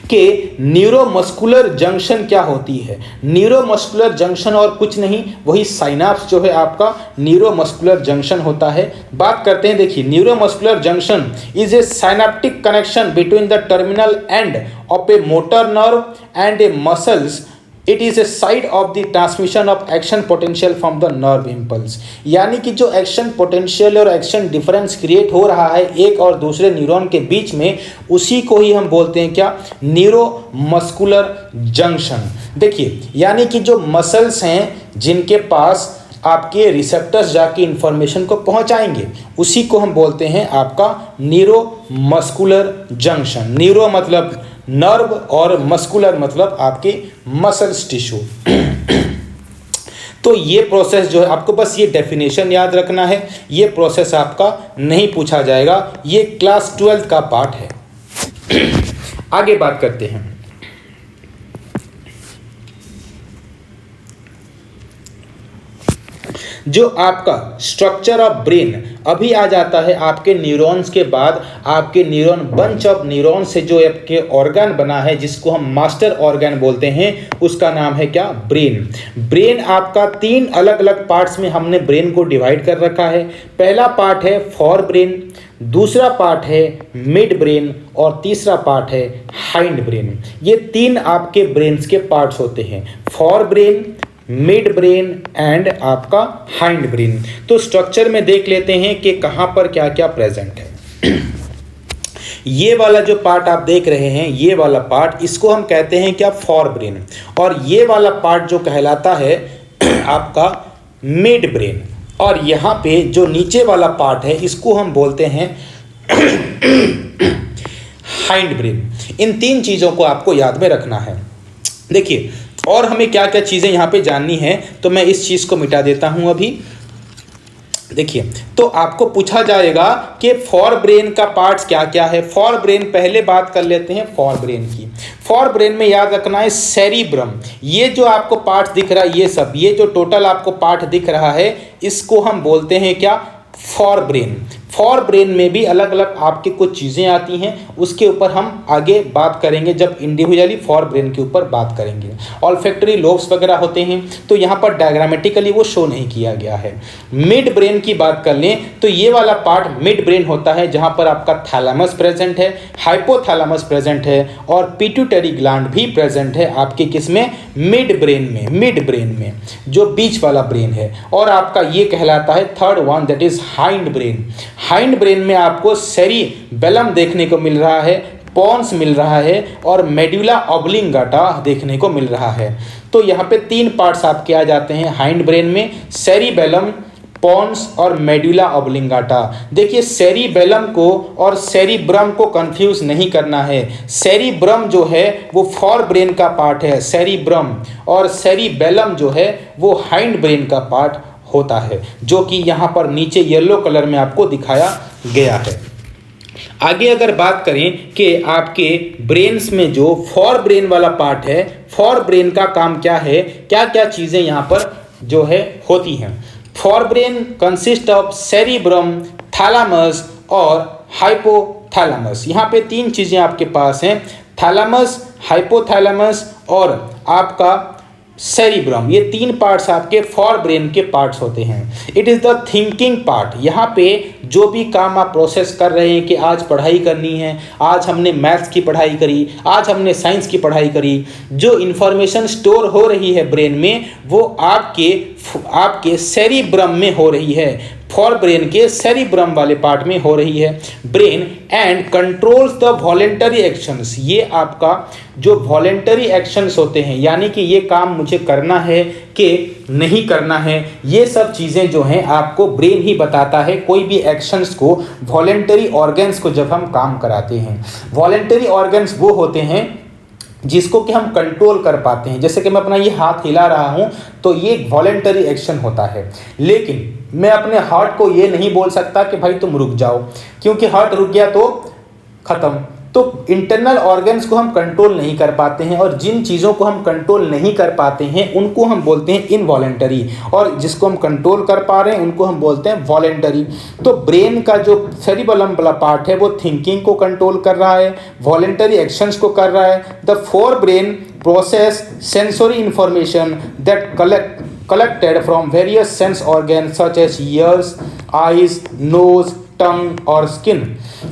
कि न्यूरोमस्कुलर जंक्शन क्या होती है। न्यूरोमस्कुलर जंक्शन और कुछ नहीं, वही साइनाप्स जो है आपका न्यूरोमस्कुलर जंक्शन होता है। बात करते हैं, देखिए neuromuscular junction is a synaptic connection between the terminal end of A motor nerve and A muscles. It is a side of the transmission of action potential from the nerve impulse. यानी कि जो action potential और action difference create हो रहा है एक और दूसरे न्यूरॉन के बीच में, उसी को ही हम बोलते हैं क्या, न्यूरोमस्कुलर जंक्शन। देखिए यानी कि जो मसल्स हैं जिनके पास आपके रिसेप्टर्स जाके इंफॉर्मेशन को पहुंचाएंगे, उसी को हम बोलते हैं आपका न्यूरोमस्कुलर जंक्शन। न्यूरो मतलब नर्व और मस्कुलर मतलब आपके मसल्स टिश्यू। तो ये प्रोसेस जो है आपको बस ये डेफिनेशन याद रखना है, ये प्रोसेस आपका नहीं पूछा जाएगा, ये क्लास 12 का पार्ट है। आगे बात करते हैं, जो आपका स्ट्रक्चर ऑफ ब्रेन अभी आ जाता है आपके न्यूरॉन्स के बाद। आपके न्यूरॉन बंच ऑफ न्यूरॉन से जो आपके ऑर्गन बना है जिसको हम मास्टर ऑर्गन बोलते हैं, उसका नाम है क्या, ब्रेन। ब्रेन आपका 3 अलग अलग पार्ट्स में हमने ब्रेन को डिवाइड कर रखा है। पहला पार्ट है फॉर ब्रेन, दूसरा पार्ट है मिड ब्रेन और तीसरा पार्ट है हाइंड ब्रेन। ये 3 आपके ब्रेन्स के पार्ट्स होते हैं, for brain, mid brain and आपका हाइंड ब्रेन। तो स्ट्रक्चर में देख लेते हैं कि कहाँ पर क्या क्या प्रेजेंट है। ये वाला जो पार्ट आप देख रहे हैं, ये वाला पार्ट, इसको हम कहते हैं क्या, फॉर ब्रेन। और ये वाला पार्ट जो कहलाता है आपका मिड ब्रेन। और यहाँ पे जो नीचे वाला पार्ट है इसको हम बोलते हैं हाइंड ब्रेन। इन 3 चीज़ों को आपको याद में रखना है। देखिए और हमें क्या क्या चीज़ें यहाँ पे जाननी है, तो मैं इस चीज़ को मिटा देता हूँ अभी। देखिए तो आपको पूछा जाएगा कि फॉर ब्रेन का पार्ट्स क्या क्या है। फॉर ब्रेन पहले बात कर लेते हैं फॉर ब्रेन की। फॉर ब्रेन में याद रखना है सेरिब्रम। ये जो आपको पार्ट दिख रहा है, ये सब, ये जो टोटल आपको पार्ट दिख रहा है, इसको हम बोलते हैं क्या, फॉर ब्रेन। फॉर ब्रेन में भी अलग अलग आपके कुछ चीज़ें आती हैं, उसके ऊपर हम आगे बात करेंगे जब इंडिविजुअली फॉर ब्रेन के ऊपर बात करेंगे। ऑल्फैक्टरी लोब्स वगैरह होते हैं, तो यहाँ पर डायग्रामेटिकली वो शो नहीं किया गया है। मिड ब्रेन की बात कर लें तो ये वाला पार्ट मिड ब्रेन होता है, जहाँ पर आपका थैलेमस प्रेजेंट है, हाइपोथैलेमस प्रेजेंट है और पिट्यूटरी ग्लैंड भी प्रेजेंट है आपके किसमें, मिड ब्रेन में। मिड ब्रेन में जो बीच वाला ब्रेन है। और आपका ये कहलाता है third one, that is hind brain. Hind brain में आपको सेरिबेलम देखने को मिल रहा है, पॉन्स मिल रहा है और मेडुला ऑब्लिंगाटा देखने को मिल रहा है। तो यहाँ पे 3 पार्ट्स आपके आ जाते हैं हाइंड ब्रेन में, सेरिबेलम, पॉन्स और मेडुला ऑब्लिंगाटा। देखिए सेरिबेलम को और सेरिब्रम को कंफ्यूज नहीं करना है। सेरिब्रम जो है वो फॉर ब्रेन का पार्ट है सेरिब्रम, और सेरिबेलम जो है वो हाइंड ब्रेन का पार्ट होता है, जो कि यहाँ पर नीचे येलो कलर में आपको दिखाया गया है। आगे अगर बात करें कि आपके ब्रेन्स में जो फॉर ब्रेन वाला पार्ट है, फॉर ब्रेन का काम क्या है, क्या क्या चीज़ें यहाँ पर जो है होती हैं। For brain consist of cerebrum, thalamus और हाइपोथैलामस। यहाँ पे 3 चीज़ें आपके पास हैं, थैलामस, हाइपोथैलामस और आपका सेरिब्रम। ये 3 पार्ट्स आपके फॉर ब्रेन के पार्ट्स होते हैं। It is the thinking part. यहाँ पे जो भी काम आप प्रोसेस कर रहे हैं कि आज पढ़ाई करनी है, आज हमने मैथ्स की पढ़ाई करी, आज हमने साइंस की पढ़ाई करी, जो इन्फॉर्मेशन स्टोर हो रही है ब्रेन में वो आपके सेरिब्रम में हो रही है, फॉर ब्रेन के सेरिब्रम वाले पार्ट में हो रही है। Brain and controls the voluntary actions. ये आपका जो वॉलेंटरी एक्शंस होते हैं, यानी कि ये काम मुझे करना है कि नहीं करना है, ये सब चीज़ें जो हैं आपको ब्रेन ही बताता है। कोई भी एक्शंस को, वॉलेंटरी ऑर्गन्स को जब हम काम कराते हैं, वॉलेंटरी ऑर्गन्स वो होते हैं जिसको कि हम कंट्रोल कर पाते हैं। जैसे कि मैं अपना ये हाथ हिला रहा हूँ तो ये वॉलेंटरी एक्शन होता है, लेकिन मैं अपने हार्ट को ये नहीं बोल सकता कि भाई तुम रुक जाओ, क्योंकि हार्ट रुक गया तो ख़त्म। तो इंटरनल ऑर्गन्स को हम कंट्रोल नहीं कर पाते हैं, और जिन चीज़ों को हम कंट्रोल नहीं कर पाते हैं उनको हम बोलते हैं इनवॉलेंटरी, और जिसको हम कंट्रोल कर पा रहे हैं उनको हम बोलते हैं वॉलेंटरी। तो ब्रेन का जो सेरिबेलम वाला पार्ट है वो थिंकिंग को कंट्रोल कर रहा है, वॉलेंटरी एक्शंस को कर रहा है। The fore brain process sensory information that collected from various sense organs such as ears, eyes, nose, टंग और स्किन।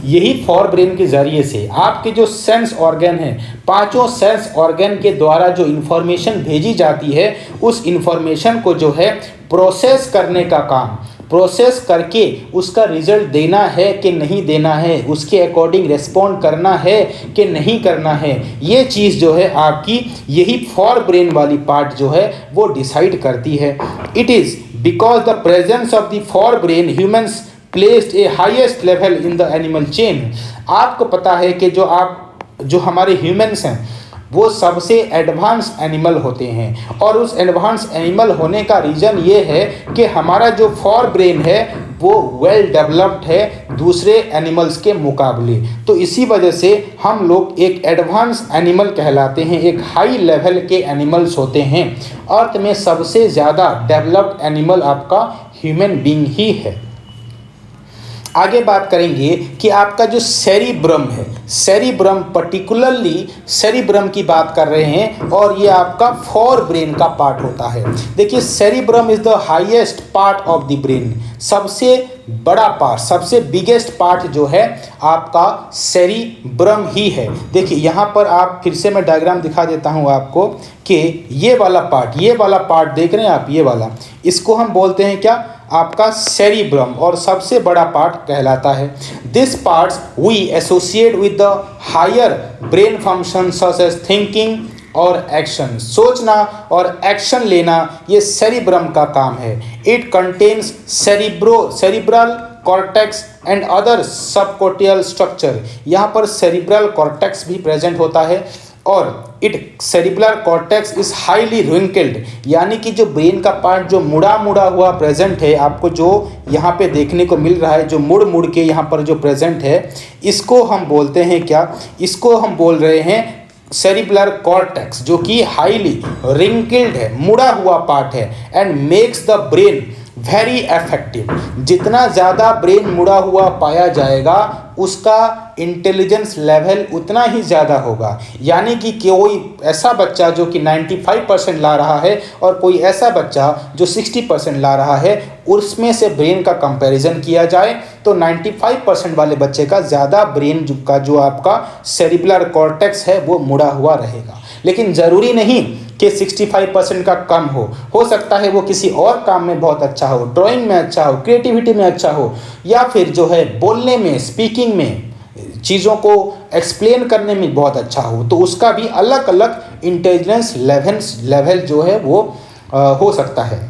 यही फॉर ब्रेन के जरिए से आपके जो सेंस ऑर्गन हैं, 5 सेंस ऑर्गन के द्वारा जो इन्फॉर्मेशन भेजी जाती है, उस इन्फॉर्मेशन को जो है प्रोसेस करने का काम, प्रोसेस करके उसका रिजल्ट देना है कि नहीं देना है, उसके अकॉर्डिंग रेस्पॉन्ड करना है कि नहीं करना है, ये चीज़ जो है आपकी यही फॉर ब्रेन वाली पार्ट जो है वो डिसाइड करती है। It is because the presence of the for brain humans placed a highest level in the animal chain. आपको पता है कि जो हमारे ह्यूमन्स हैं वो सबसे एडवांस एनिमल होते हैं, और उस एडवांस एनिमल होने का रीज़न ये है कि हमारा जो फॉर ब्रेन है वो वेल डेवलप्ड है दूसरे एनिमल्स के मुकाबले। तो इसी वजह से हम लोग एक एडवांस एनिमल कहलाते हैं, एक हाई लेवल के एनिमल्स होते हैं। अर्थ में सबसे ज़्यादा डेवलप्ड एनिमल आपका ह्यूमन बीइंग ही है। आगे बात करेंगे कि आपका जो सेरिब्रम है, सेरिब्रम पर्टिकुलरली सेरिब्रम की बात कर रहे हैं, और ये आपका फॉर ब्रेन का पार्ट होता है। देखिए cerebrum is the highest part of the brain. सबसे बड़ा पार्ट, सबसे बिगेस्ट पार्ट जो है आपका सेरिब्रम ही है। देखिए यहाँ पर आप फिर से मैं डायग्राम दिखा देता हूँ आपको कि ये वाला पार्ट देख रहे हैं आप, ये वाला, इसको हम बोलते हैं क्या, आपका सेरिब्रम, और सबसे बड़ा पार्ट कहलाता है। This parts we associate with the higher brain function such as thinking और एक्शन। सोचना और एक्शन लेना ये सेरिब्रम का काम है। It contains cerebral cortex and other subcortical structure. यहाँ पर सेरिब्रल कॉर्टेक्स भी प्रेजेंट होता है, और it cerebral cortex is highly wrinkled, यानी कि जो ब्रेन का पार्ट जो मुड़ा हुआ प्रेजेंट है, आपको जो यहाँ पे देखने को मिल रहा है, जो मुड़ के यहाँ पर जो प्रेजेंट है, इसको हम बोलते हैं क्या, इसको हम बोल रहे हैं सेरिब्रल कॉर्टेक्स, जो कि हाईली रिंकल्ड है, मुड़ा हुआ पार्ट है, and makes the brain very effective. जितना ज़्यादा ब्रेन मुड़ा हुआ पाया जाएगा उसका इंटेलिजेंस लेवल उतना ही ज़्यादा होगा। यानी कि कोई ऐसा बच्चा जो कि 95% ला रहा है और कोई ऐसा बच्चा जो 60% ला रहा है, उसमें से ब्रेन का कंपैरिजन किया जाए तो 95% वाले बच्चे का ज़्यादा ब्रेन का जो आपका सेरिब्रल कॉर्टेक्स है वो मुड़ा हुआ रहेगा। लेकिन ज़रूरी नहीं कि 65% का कम हो सकता है वो किसी और काम में बहुत अच्छा हो, ड्राइंग में अच्छा हो, क्रिएटिविटी में अच्छा हो, या फिर जो है बोलने में, स्पीकिंग में चीज़ों को एक्सप्लेन करने में बहुत अच्छा हो, तो उसका भी अलग अलग इंटेलिजेंस लेवल जो है वो हो सकता है।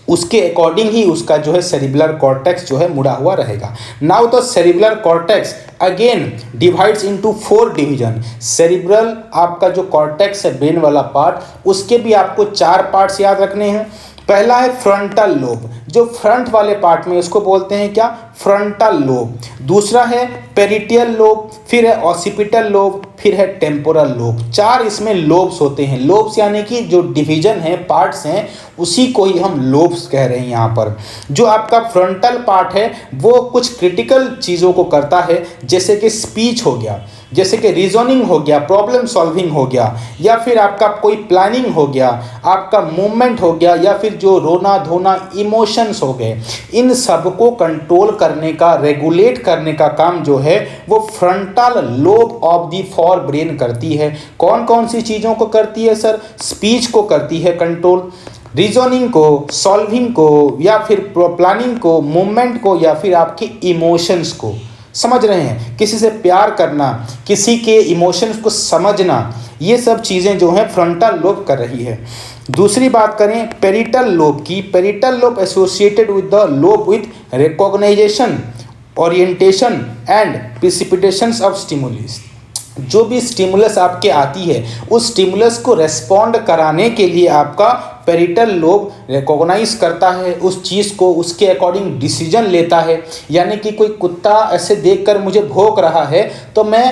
उसके अकॉर्डिंग ही उसका जो है सेरिब्रल कॉर्टेक्स जो है मुड़ा हुआ रहेगा। Now the cerebral cortex again divides into 4 division. Cerebral आपका जो कॉर्टेक्स है ब्रेन वाला पार्ट, उसके भी आपको 4 पार्ट्स याद रखने हैं। पहला है फ्रंटल लोब, जो फ्रंट वाले पार्ट में, उसको बोलते हैं क्या, फ्रंटल लोब। दूसरा है पेरिटियल लोब, फिर है ऑसिपिटल लोब, फिर है टेम्पोरल लोब। 4 इसमें लोब्स होते हैं। लोब्स यानी कि जो डिवीजन है, पार्ट्स हैं, उसी को ही हम लोब्स कह रहे हैं यहाँ पर। जो आपका फ्रंटल पार्ट है वो कुछ क्रिटिकल चीज़ों को करता है, जैसे कि स्पीच हो गया, जैसे कि रीजनिंग हो गया, प्रॉब्लम सॉल्विंग हो गया, या फिर आपका कोई प्लानिंग हो गया, आपका मूवमेंट हो गया, या फिर जो रोना धोना इमोशंस हो गए, इन सब को कंट्रोल करने का, रेगुलेट करने का काम जो है वो frontal lobe of the fore brain करती है। कौन कौन सी चीज़ों को करती है सर? स्पीच को करती है कंट्रोल, रीजनिंग को, सॉल्विंग को, या फिर प्लानिंग को, मूवमेंट को, या फिर आपके इमोशंस को। समझ रहे हैं? किसी से प्यार करना, किसी के इमोशंस को समझना, ये सब चीज़ें जो हैं फ्रंटल लोब कर रही है। दूसरी बात करें पेरिटल लोब की, parietal lobe associated with the lobe with recognization, orientation and precipitations of stimulus. जो भी स्टिमुलस आपके आती है, उस स्टिमुलस को रेस्पॉन्ड कराने के लिए आपका पेरिटल लोब रिकॉग्नाइज करता है उस चीज़ को, उसके अकॉर्डिंग डिसीजन लेता है। यानी कि कोई कुत्ता ऐसे देखकर मुझे भौंक रहा है तो मैं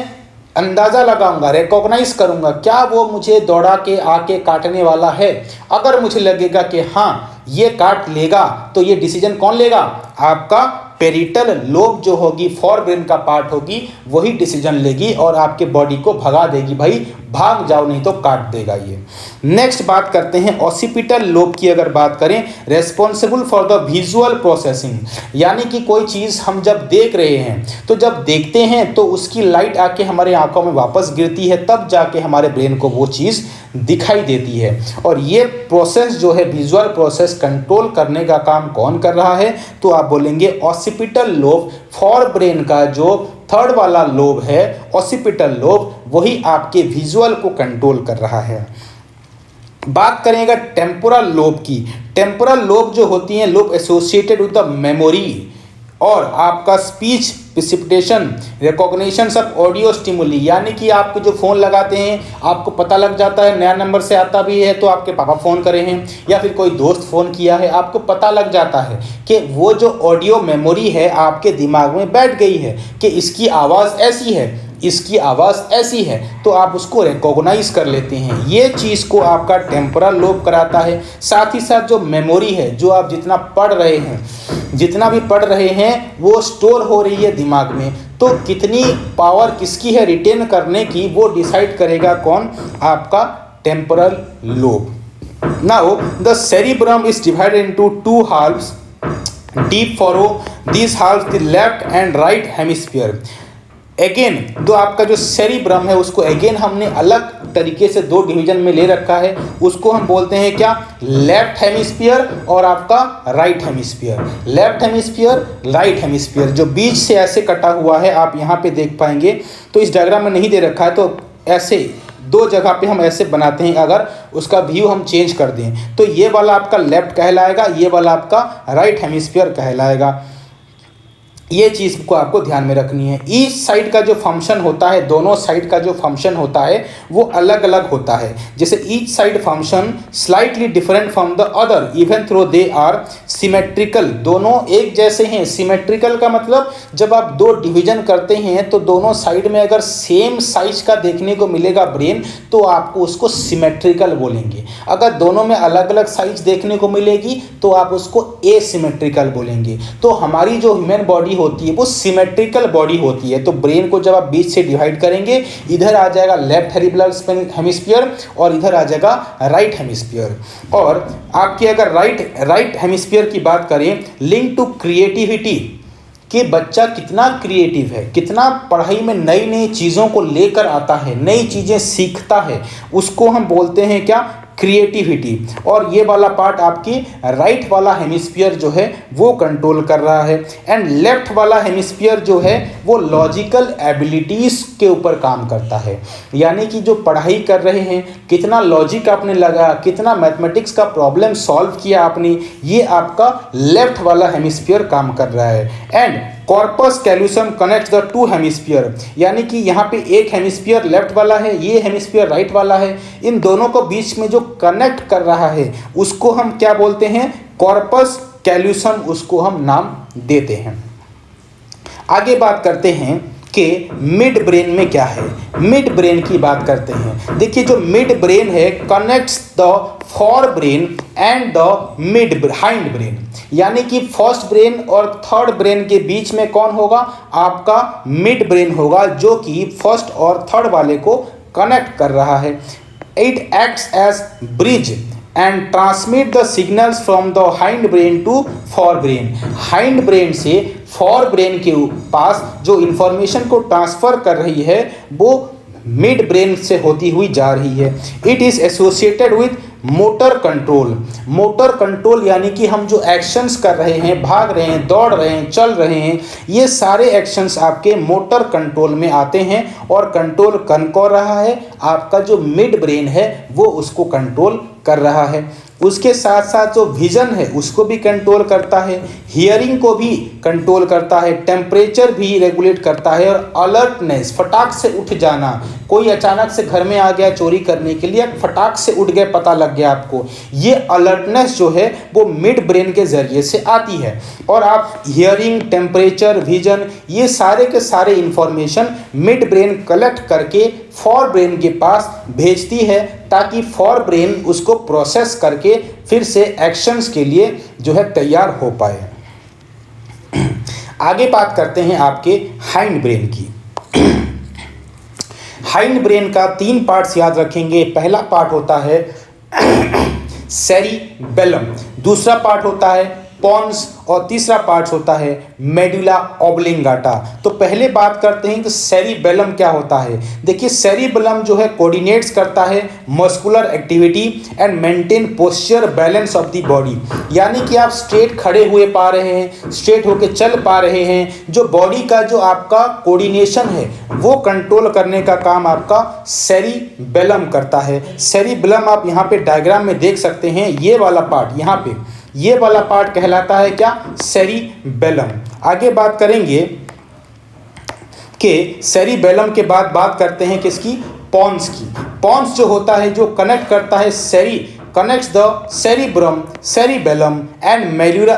अंदाज़ा लगाऊंगा, रिकॉग्नाइज करूंगा, क्या वो मुझे दौड़ा के आके काटने वाला है। अगर मुझे लगेगा कि हाँ ये काट लेगा, तो ये डिसीजन कौन लेगा? आपका पेरिटल लोब जो होगी, फोर ब्रेन का पार्ट होगी, वही डिसीजन लेगी और आपके बॉडी को भगा देगी, भाई भाग जाओ नहीं तो काट देगा ये। नेक्स्ट बात करते हैं ऑसिपिटल लोब की। अगर बात करें, responsible for the visual processing, यानी कि कोई चीज़ हम जब देख रहे हैं, तो जब देखते हैं तो उसकी लाइट आके हमारे आंखों में वापस गिरती है, तब जाके हमारे ब्रेन को वो चीज़ दिखाई देती है। और ये प्रोसेस जो है, विजुअल प्रोसेस कंट्रोल करने का काम कौन कर रहा है? तो आप बोलेंगे ऑसिपिटल लोब, फोर ब्रेन का जो थर्ड वाला लोब है, ऑसिपिटल लोब, वही आपके विजुअल को कंट्रोल कर रहा है। बात करेंगे टेम्पोरल लोब की। टेम्पोरल लोब जो होती हैं, lobe associated with the memory और आपका speech, precipitation, recognition of audio stimuli. यानी कि आपको जो फ़ोन लगाते हैं, आपको पता लग जाता है, नया नंबर से आता भी है तो आपके पापा फ़ोन करे हैं या फिर कोई दोस्त फ़ोन किया है, आपको पता लग जाता है कि वो जो ऑडियो मेमोरी है आपके दिमाग में बैठ गई है कि इसकी आवाज़ ऐसी है, इसकी आवाज़ ऐसी है, तो आप उसको रिकॉग्नाइज कर लेते हैं। ये चीज़ को आपका टेम्पोरल लोब कराता है। साथ ही साथ जो मेमोरी है, जो आप जितना पढ़ रहे हैं, जितना भी पढ़ रहे हैं वो स्टोर हो रही है दिमाग में, तो कितनी पावर किसकी है रिटेन करने की, वो डिसाइड करेगा कौन? आपका temporal lobe. Now the cerebrum is divided into 2 halves, deep furrow this half the left and right hemisphere. Again जो आपका जो सेरिब्रम है उसको अगेन हमने अलग तरीके से 2 डिवीजन में ले रखा है। उसको हम बोलते हैं क्या? लेफ्ट हेमिस्फीयर और आपका right hemisphere. Left hemisphere, right hemisphere, जो बीच से ऐसे कटा हुआ है, आप यहाँ पे देख पाएंगे। तो इस डायग्राम में नहीं दे रखा है, तो ऐसे 2 जगह पे हम ऐसे बनाते हैं। अगर उसका व्यू हम चेंज कर दें तो ये वाला आपका लेफ्ट कहलाएगा, ये वाला आपका राइट हेमिस्फीयर कहलाएगा। ये चीज़ को आपको ध्यान में रखनी है। ईच साइड का जो फंक्शन होता है, दोनों साइड का जो फंक्शन होता है वो अलग अलग होता है। जैसे each side function slightly different from the other even though they are symmetrical. दोनों एक जैसे हैं। सिमेट्रिकल का मतलब जब आप 2 डिवीजन करते हैं तो दोनों साइड में अगर सेम साइज का देखने को मिलेगा ब्रेन, तो आपको उसको सिमेट्रिकल बोलेंगे। अगर दोनों में अलग अलग साइज देखने को मिलेगी तो आप उसको एसिमेट्रिकल बोलेंगे। तो हमारी जो ह्यूमन बॉडी होती है वो सिमेट्रिकल बॉडी होती है। तो ब्रेन को जब आप बीच से डिवाइड करेंगे, इधर आ जाएगा लेफ्ट हेमिस्फीयर और इधर आ जाएगा राइट हेमिस्फीयर। और आपके अगर राइट हेमिस्फीयर की बात करें, लिंक टू क्रिएटिविटी, कि बच्चा कितना क्रिएटिव है, कितना पढ़ाई में नई नई चीज़ों को लेकर आता है, नई चीज़ें सीखता है, उसको हम बोलते हैं क्या? क्रिएटिविटी, और ये वाला पार्ट आपकी राइट वाला हेमिस्फीयर जो है वो कंट्रोल कर रहा है, एंड लेफ्ट वाला हेमिस्फीयर जो है वो लॉजिकल एबिलिटीज़ के ऊपर काम करता है। यानी कि जो पढ़ाई कर रहे हैं, कितना लॉजिक आपने लगा, कितना मैथमेटिक्स का प्रॉब्लम सॉल्व किया आपने, ये आपका लेफ्ट वाला हेमिस्फीयर काम कर रहा है। And corpus callosum connect the two hemisphere, यानी कि यहाँ पे एक हेमिस्फीयर लेफ्ट वाला है, ये हेमिस्फीयर राइट वाला है, इन दोनों को बीच में जो कनेक्ट कर रहा है उसको हम क्या बोलते हैं, कॉर्पस कैल्यूसम, उसको हम नाम देते हैं। आगे बात करते हैं कि मिड ब्रेन में क्या है। मिड ब्रेन की बात करते हैं। देखिए जो मिड ब्रेन है connects the for brain and the mid hind brain, यानी कि फर्स्ट ब्रेन और थर्ड ब्रेन के बीच में कौन होगा, आपका मिड ब्रेन होगा, जो कि फर्स्ट और थर्ड वाले को कनेक्ट कर रहा है। It acts as bridge and transmit the signals from the hind brain to fore brain. Hind brain से फॉर ब्रेन के पास जो इंफॉर्मेशन को ट्रांसफ़र कर रही है वो मिड ब्रेन से होती हुई जा रही है। It is associated with motor control. Motor control यानी कि हम जो एक्शंस कर रहे हैं, भाग रहे हैं, दौड़ रहे हैं, चल रहे हैं, ये सारे एक्शंस आपके मोटर कंट्रोल में आते हैं, और कंट्रोल कर रहा है आपका जो मिड ब्रेन है वो उसको कंट्रोल कर रहा है। उसके साथ साथ जो विजन है उसको भी कंट्रोल करता है, हियरिंग को भी कंट्रोल करता है, टेम्परेचर भी रेगुलेट करता है, और अलर्टनेस, फटाक से उठ जाना, कोई अचानक से घर में आ गया चोरी करने के लिए, फटाक से उठ गए, पता लग गया आपको, ये अलर्टनेस जो है वो मिड ब्रेन के ज़रिए से आती है। और आप हियरिंग, टेम्परेचर, विजन, ये सारे के सारे इंफॉर्मेशन मिड ब्रेन कलेक्ट करके फॉर ब्रेन के पास भेजती है, ताकि फॉर ब्रेन उसको प्रोसेस करके फिर से एक्शंस के लिए जो है तैयार हो पाए। आगे बात करते हैं आपके हाइंड ब्रेन की। हाइंड ब्रेन का 3 पार्ट्स याद रखेंगे। पहला पार्ट होता है सेरिबेलम, दूसरा पार्ट होता है पॉन्स, और तीसरा पार्ट होता है मेडुला ऑब्लिंगाटा। तो पहले बात करते हैं कि सेरिबेलम क्या होता है। देखिए सेरिबेलम जो है कोऑर्डिनेट्स करता है muscular activity and maintain posture balance of the body, यानी कि आप स्ट्रेट खड़े हुए पा रहे हैं, स्ट्रेट होके चल पा रहे हैं, जो बॉडी का जो आपका कोऑर्डिनेशन है वो कंट्रोल करने का काम आपका सेरिबेलम करता है। सेरिबेलम आप यहाँ पे डायग्राम में देख सकते हैं, ये वाला पार्ट यहाँ पे, ये वाला पार्ट कहलाता है क्या, सेरिबेलम। आगे बात करेंगे कि सेरिबेलम के बाद बात करते हैं किसकी, पॉन्स की। पॉन्स जो होता है जो कनेक्ट करता है connects the cerebrum, cerebellum and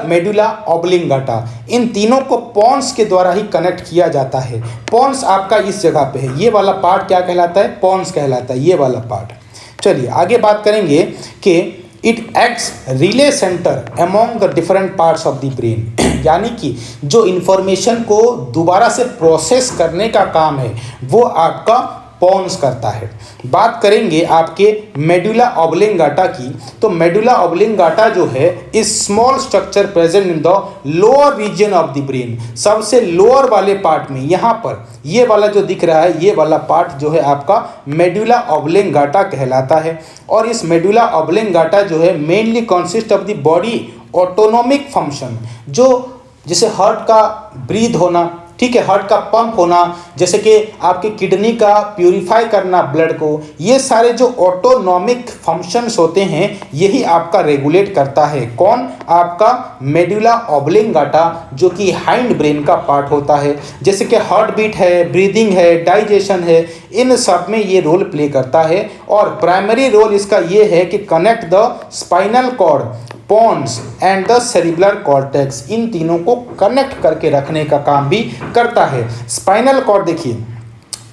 medulla oblongata. इन तीनों को पॉन्स के द्वारा ही कनेक्ट किया जाता है। पॉन्स आपका इस जगह पे है, ये वाला पार्ट क्या कहलाता है, पॉन्स कहलाता है, ये वाला पार्ट। चलिए आगे बात करेंगे कि it acts relay centre among the different parts of the brain, यानी कि जो इन्फॉर्मेशन को दोबारा से प्रोसेस करने का काम है वो आपका पॉन्स करता है। बात करेंगे आपके मेडुला ऑब्लिंगाटा की, तो मेडुला ऑब्लिंगाटा जो है is small structure present in the lower region of the brain, सबसे लोअर वाले पार्ट में, यहाँ पर ये वाला जो दिख रहा है, ये वाला पार्ट जो है आपका मेडुला ऑब्लिंगाटा कहलाता है। और इस मेडुला ऑब्लिंगाटा जो है mainly consist of the body autonomic function, जो जैसे हार्ट का ब्रीथ होना, ठीक है, हार्ट का पंप होना, जैसे कि आपकी किडनी का प्यूरिफाई करना ब्लड को, ये सारे जो ऑटोनॉमिक फंक्शंस होते हैं यही आपका रेगुलेट करता है। कौन, आपका मेडुला ऑब्लिंगाटा, जो कि हाइंड ब्रेन का पार्ट होता है। जैसे कि हार्ट बीट है, ब्रीदिंग है, डाइजेशन है, इन सब में ये रोल प्ले करता है। और प्राइमरी रोल इसका ये है कि connect the spinal cord, pons and the cerebral cortex, इन तीनों को कनेक्ट करके रखने का काम भी करता है। स्पाइनल कॉर्ड देखिए,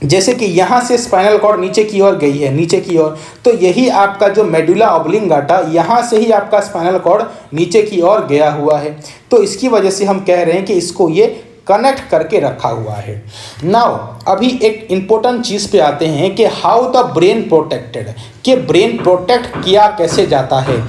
जैसे कि यहाँ से स्पाइनल कॉर्ड नीचे की ओर गई है, नीचे की ओर, तो यही आपका जो मेडुला ऑब्लिंगाटा, यहाँ से ही आपका स्पाइनल कॉर्ड नीचे की ओर गया हुआ है। तो इसकी वजह से हम कह रहे हैं कि इसको ये कनेक्ट करके रखा हुआ है। नाउ अभी एक इम्पोर्टेंट चीज़ पे आते हैं कि हाउ द ब्रेन प्रोटेक्टेड, कि ब्रेन प्रोटेक्ट किया कैसे जाता है।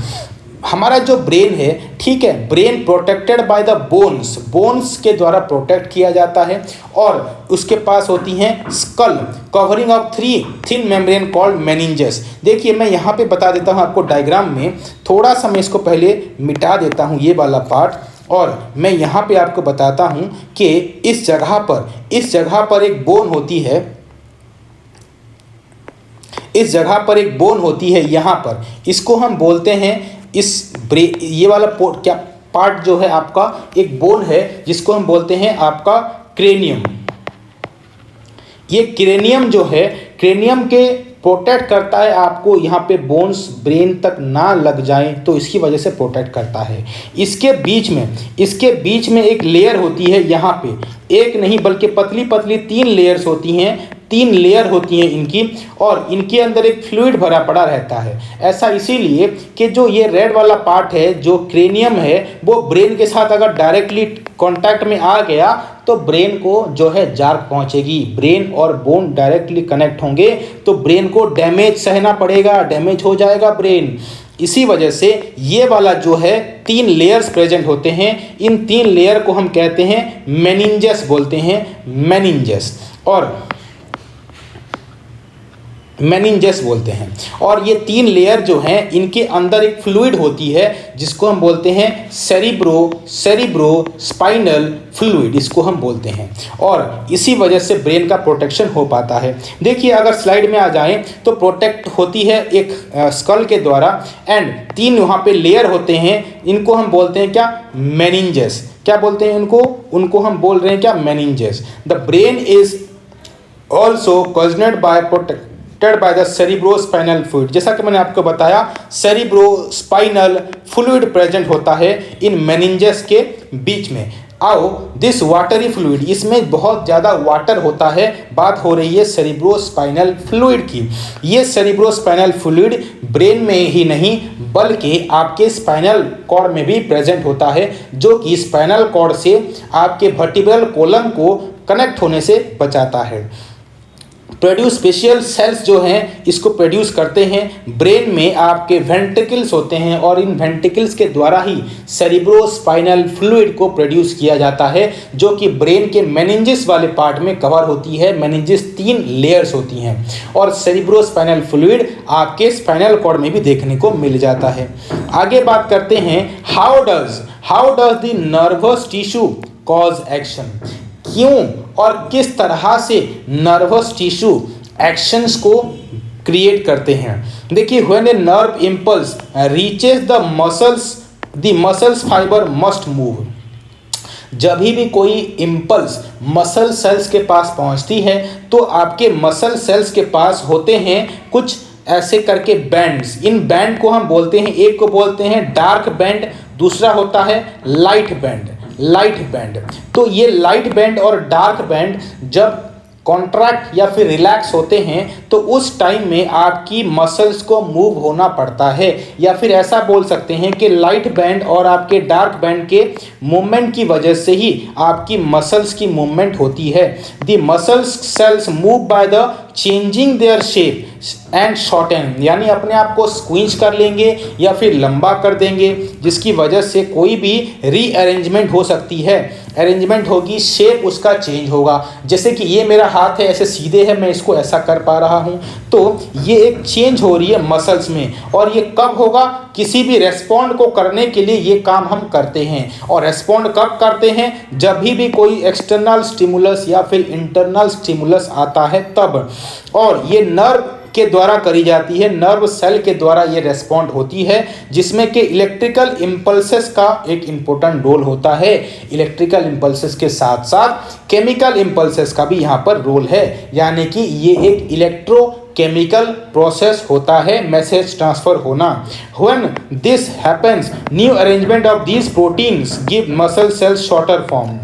हमारा जो ब्रेन है, ठीक है, brain protected by the bones, bones के द्वारा प्रोटेक्ट किया जाता है। और उसके पास होती हैं skull covering of 3 thin membrane called meninges. देखिए मैं यहाँ पे बता देता हूँ आपको डायग्राम में, थोड़ा सा मैं इसको पहले मिटा देता हूँ ये वाला पार्ट, और मैं यहाँ पे आपको बताता हूँ कि इस जगह पर एक बोन होती है, इस जगह पर एक बोन होती है यहाँ पर, इसको हम बोलते हैं ये वाला क्या पार्ट जो है आपका एक बोन है जिसको हम बोलते हैं आपका क्रेनियम। ये क्रेनियम जो है, क्रेनियम के प्रोटेक्ट करता है आपको, यहाँ पे बोन्स ब्रेन तक ना लग जाएं तो इसकी वजह से प्रोटेक्ट करता है। इसके बीच में एक लेयर होती है, यहाँ पे एक नहीं बल्कि पतली पतली 3 लेयर्स होती हैं, 3 लेयर होती हैं इनकी, और इनके अंदर एक फ्लूइड भरा पड़ा रहता है। ऐसा इसीलिए कि जो ये रेड वाला पार्ट है जो क्रेनियम है वो ब्रेन के साथ अगर डायरेक्टली कांटेक्ट में आ गया तो ब्रेन को जो है जार्क पहुंचेगी, ब्रेन और बोन डायरेक्टली कनेक्ट होंगे तो ब्रेन को डैमेज सहना पड़ेगा, डैमेज हो जाएगा ब्रेन। इसी वजह से ये वाला जो है 3 लेयर्स प्रेजेंट होते हैं, इन 3 लेयर को हम कहते हैं मेनिंजेस बोलते हैं, मेनिंजेस बोलते हैं। और ये 3 लेयर जो हैं इनके अंदर एक फ्लूइड होती है जिसको हम बोलते हैं सेरिब्रो स्पाइनल फ्लूइड, इसको हम बोलते हैं, और इसी वजह से ब्रेन का प्रोटेक्शन हो पाता है। देखिए अगर स्लाइड में आ जाएं तो प्रोटेक्ट होती है एक स्कल के द्वारा, एंड 3 वहाँ पे लेयर होते हैं, इनको हम बोलते हैं क्या, मेनिंजेस। क्या बोलते हैं उनको हम बोल रहे हैं क्या, meninges. The brain is also cushioned by the cerebrospinal fluid. जैसा कि मैंने आपको बताया सेरिब्रोस्पाइनल फ्लूइड प्रेजेंट होता है इन मेनिंजेस के बीच में। आओ दिस वाटरी फ्लूइड, इसमें बहुत ज़्यादा वाटर होता है। बात हो रही है सेरिब्रोस्पाइनल फ्लूइड की। ये सेरिब्रोस्पाइनल फ्लूइड ब्रेन में ही नहीं बल्कि आपके स्पाइनल कॉर्ड में भी प्रेजेंट होता है, जो कि स्पाइनल कॉर्ड से आपके वर्टिब्रल कॉलम को कनेक्ट होने से बचाता है। प्रोड्यूस स्पेशल सेल्स जो हैं इसको प्रोड्यूस करते हैं ब्रेन में, आपके वेंट्रिकल्स होते हैं, और इन वेंट्रिकल्स के द्वारा ही सेरिब्रोस्पाइनल फ्लूइड को प्रोड्यूस किया जाता है, जो कि ब्रेन के मेनिंजेस वाले पार्ट में कवर होती है। मेनिंजेस 3 लेयर्स होती हैं, और सेरिब्रोस्पाइनल फ्लूइड आपके स्पाइनल कॉर्ड में भी देखने को मिल जाता है। आगे बात करते हैं how does the nervous tissue cause action, क्यों और किस तरह से नर्वस टिश्यू एक्शंस को क्रिएट करते हैं। देखिए when a nerve impulse reaches the muscles fibre must move. जब भी कोई इम्पल्स मसल सेल्स के पास पहुंचती है तो आपके मसल सेल्स के पास होते हैं कुछ ऐसे करके बैंड्स। इन बैंड को हम बोलते हैं, एक को बोलते हैं डार्क बैंड, दूसरा होता है लाइट बैंड। तो ये लाइट बैंड और डार्क बैंड जब कॉन्ट्रैक्ट या फिर रिलैक्स होते हैं तो उस टाइम में आपकी मसल्स को मूव होना पड़ता है, या फिर ऐसा बोल सकते हैं कि लाइट बैंड और आपके डार्क बैंड के मूवमेंट की वजह से ही आपकी मसल्स की मूवमेंट होती है। The muscles cells move by the changing their shape and shorten, यानी अपने आप को स्क्वींच कर लेंगे या फिर लंबा कर देंगे, जिसकी वजह से कोई भी रीअरेंजमेंट हो सकती है, अरेंजमेंट होगी, शेप उसका चेंज होगा। जैसे कि ये मेरा हाथ है ऐसे सीधे है, मैं इसको ऐसा कर पा रहा हूँ, तो ये एक चेंज हो रही है मसल्स में। और ये कब होगा, किसी भी रेस्पॉन्ड को करने के लिए ये काम हम करते हैं। और रेस्पॉन्ड कब करते हैं, जब भी कोई एक्सटर्नल स्टिमुलस या फिर इंटरनल स्टिमुलस आता है तब। और ये नर्व के द्वारा करी जाती है, नर्व सेल के द्वारा ये रेस्पॉन्ड होती है, जिसमें कि इलेक्ट्रिकल इम्पल्सेस का एक इम्पोर्टेंट रोल होता है। इलेक्ट्रिकल इम्पल्सेस के साथ साथ केमिकल इम्पल्सेस का भी यहाँ पर रोल है, यानी कि ये एक इलेक्ट्रोकेमिकल प्रोसेस होता है, मैसेज ट्रांसफर होना। When this happens new arrangement of these proteins give muscle cells shorter form.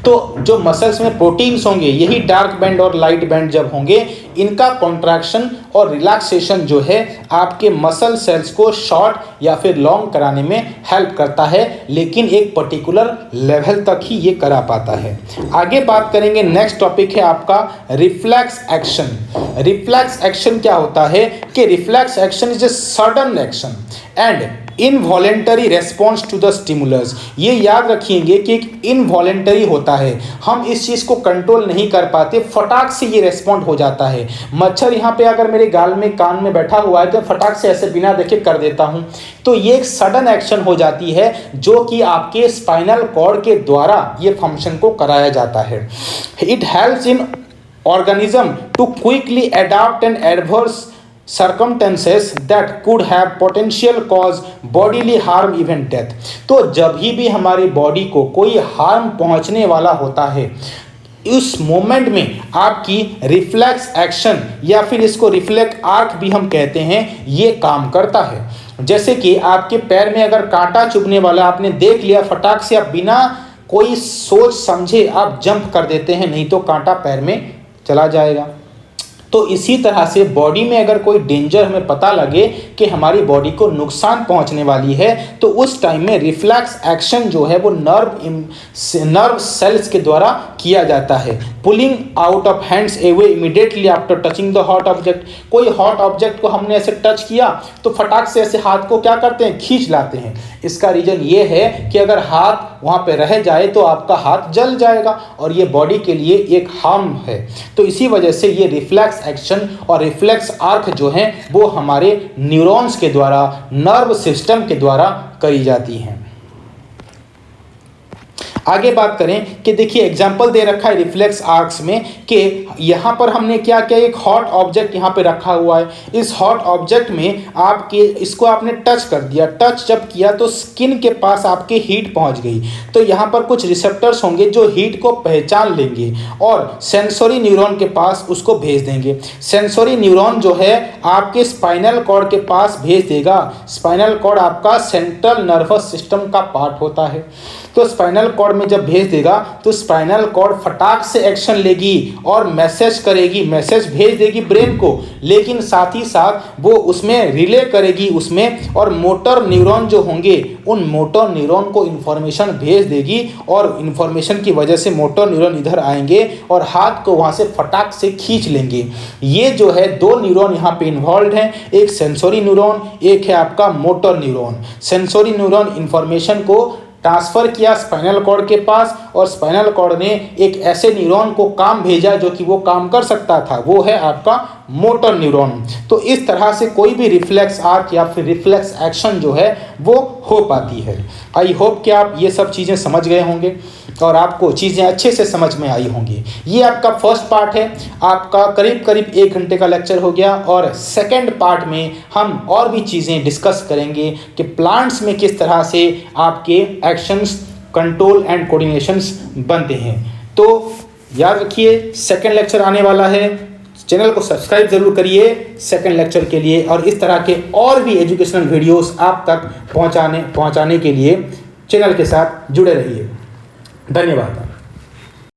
तो जो मसल्स में प्रोटीन्स होंगे, यही डार्क बैंड और लाइट बैंड जब होंगे, इनका कॉन्ट्रैक्शन और रिलैक्सेशन जो है आपके मसल सेल्स को शॉर्ट या फिर लॉन्ग कराने में हेल्प करता है, लेकिन एक पर्टिकुलर लेवल तक ही ये करा पाता है। आगे बात करेंगे, नेक्स्ट टॉपिक है आपका रिफ्लेक्स एक्शन। रिफ्लेक्स एक्शन क्या होता है कि reflex action is a sudden action and involuntary response to the stimulus. ये याद रखिएंगे कि एक इनवॉलेंटरी होता है, हम इस चीज़ को कंट्रोल नहीं कर पाते, फटाक से ये रेस्पॉन्ड हो जाता है। मच्छर यहाँ पे अगर मेरे गाल में कान में बैठा हुआ है तो फटाक से ऐसे बिना देखे कर देता हूँ, तो ये एक सडन एक्शन हो जाती है जो कि आपके स्पाइनल कॉर्ड के द्वारा ये फंक्शन को कराया जाता है। It helps in organism to quickly adopt and adverse circumstances that could have potential cause bodily harm even death। तो जब भी हमारी बॉडी को कोई हार्म पहुंचने वाला होता है, उस मोमेंट में आपकी रिफ्लेक्स एक्शन या फिर इसको रिफ्लेक्स आर्क भी हम कहते हैं, ये काम करता है। जैसे कि आपके पैर में अगर कांटा चुभने वाला आपने देख लिया, फटाक से आप बिना कोई सोच समझे आप जंप कर देते हैं, नहीं तो कांटा पैर में चला जाएगा। तो इसी तरह से बॉडी में अगर कोई डेंजर हमें पता लगे कि हमारी बॉडी को नुकसान पहुंचने वाली है, तो उस टाइम में रिफ्लेक्स एक्शन जो है वो नर्व सेल्स के द्वारा किया जाता है। Pulling out of hands away immediately after touching the hot object. कोई हॉट ऑब्जेक्ट को हमने ऐसे टच किया तो फटाक से ऐसे हाथ को क्या करते हैं, खींच लाते हैं। इसका रीजन ये है कि अगर हाथ वहाँ पे रह जाए तो आपका हाथ जल जाएगा और ये बॉडी के लिए एक हार्म है। तो इसी वजह से ये रिफ्लेक्स एक्शन और रिफ्लेक्स आर्क जो हैं वो हमारे न्यूरॉन्स के द्वारा, नर्व सिस्टम के द्वारा करी जाती हैं। आगे बात करें कि देखिए एग्जाम्पल दे रखा है रिफ्लेक्स आर्क्स में कि यहाँ पर हमने क्या किया, एक हॉट ऑब्जेक्ट यहाँ पे रखा हुआ है। इस हॉट ऑब्जेक्ट में आपके इसको आपने टच कर दिया, टच जब किया तो स्किन के पास आपके हीट पहुँच गई। तो यहाँ पर कुछ रिसेप्टर्स होंगे जो हीट को पहचान लेंगे और सेंसरी न्यूरॉन के पास उसको भेज देंगे। सेंसरी न्यूरॉन जो है आपके स्पाइनल कॉर्ड के पास भेज देगा। स्पाइनल कॉर्ड आपका सेंट्रल नर्वस सिस्टम का पार्ट होता है। तो स्पाइनल कॉर्ड में जब भेज देगा तो स्पाइनल कॉर्ड फटाक से एक्शन लेगी और मैसेज करेगी, मैसेज भेज देगी ब्रेन को, लेकिन साथ ही साथ वो उसमें रिले करेगी उसमें, और मोटर न्यूरॉन जो होंगे उन मोटर न्यूरॉन को इन्फॉर्मेशन भेज देगी और इन्फॉर्मेशन की वजह से मोटर न्यूरॉन इधर आएंगे और हाथ को वहाँ से फटाक से खींच लेंगे। ये जो है दो न्यूरॉन यहाँ पे इन्वॉल्व हैं, एक सेंसरी न्यूरॉन, एक है आपका motor neuron. Sensory neuron information को ट्रांसफ़र किया स्पाइनल कॉर्ड के पास और स्पाइनल कॉर्ड ने एक ऐसे न्यूरॉन को काम भेजा जो कि वो काम कर सकता था, वो है आपका मोटर न्यूरॉन। तो इस तरह से कोई भी रिफ्लेक्स आर्क या फिर रिफ्लेक्स एक्शन जो है वो हो पाती है। आई होप कि आप ये सब चीज़ें समझ गए होंगे और आपको चीज़ें अच्छे से समझ में आई होंगी। ये आपका फर्स्ट पार्ट है, आपका करीब करीब 1 घंटे का लेक्चर हो गया और सेकंड पार्ट में हम और भी चीज़ें डिस्कस करेंगे कि प्लांट्स में किस तरह से आपके एक्शंस, कंट्रोल एंड कोऑर्डिनेशंस बनते हैं। तो याद रखिए सेकंड लेक्चर आने वाला है, चैनल को सब्सक्राइब जरूर करिए सेकंड लेक्चर के लिए, और इस तरह के और भी एजुकेशनल वीडियोस आप तक पहुंचाने के लिए चैनल के साथ जुड़े रहिए। धन्यवाद।